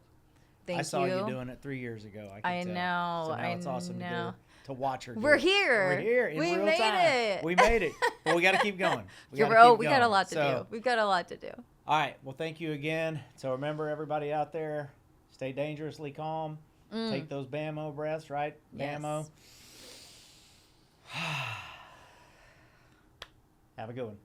thank you. I saw you doing it 3 years ago. I can tell. know. So now I it's awesome know. to watch her. We're do it. here. We're here in We real made time. it. We made it. But we got to keep going. We got a lot to do. We've got a lot to do. All right. Well, thank you again. So remember, everybody out there, stay dangerously calm. Take those BAMO breaths, right? Yes. BAMO. Have a good one.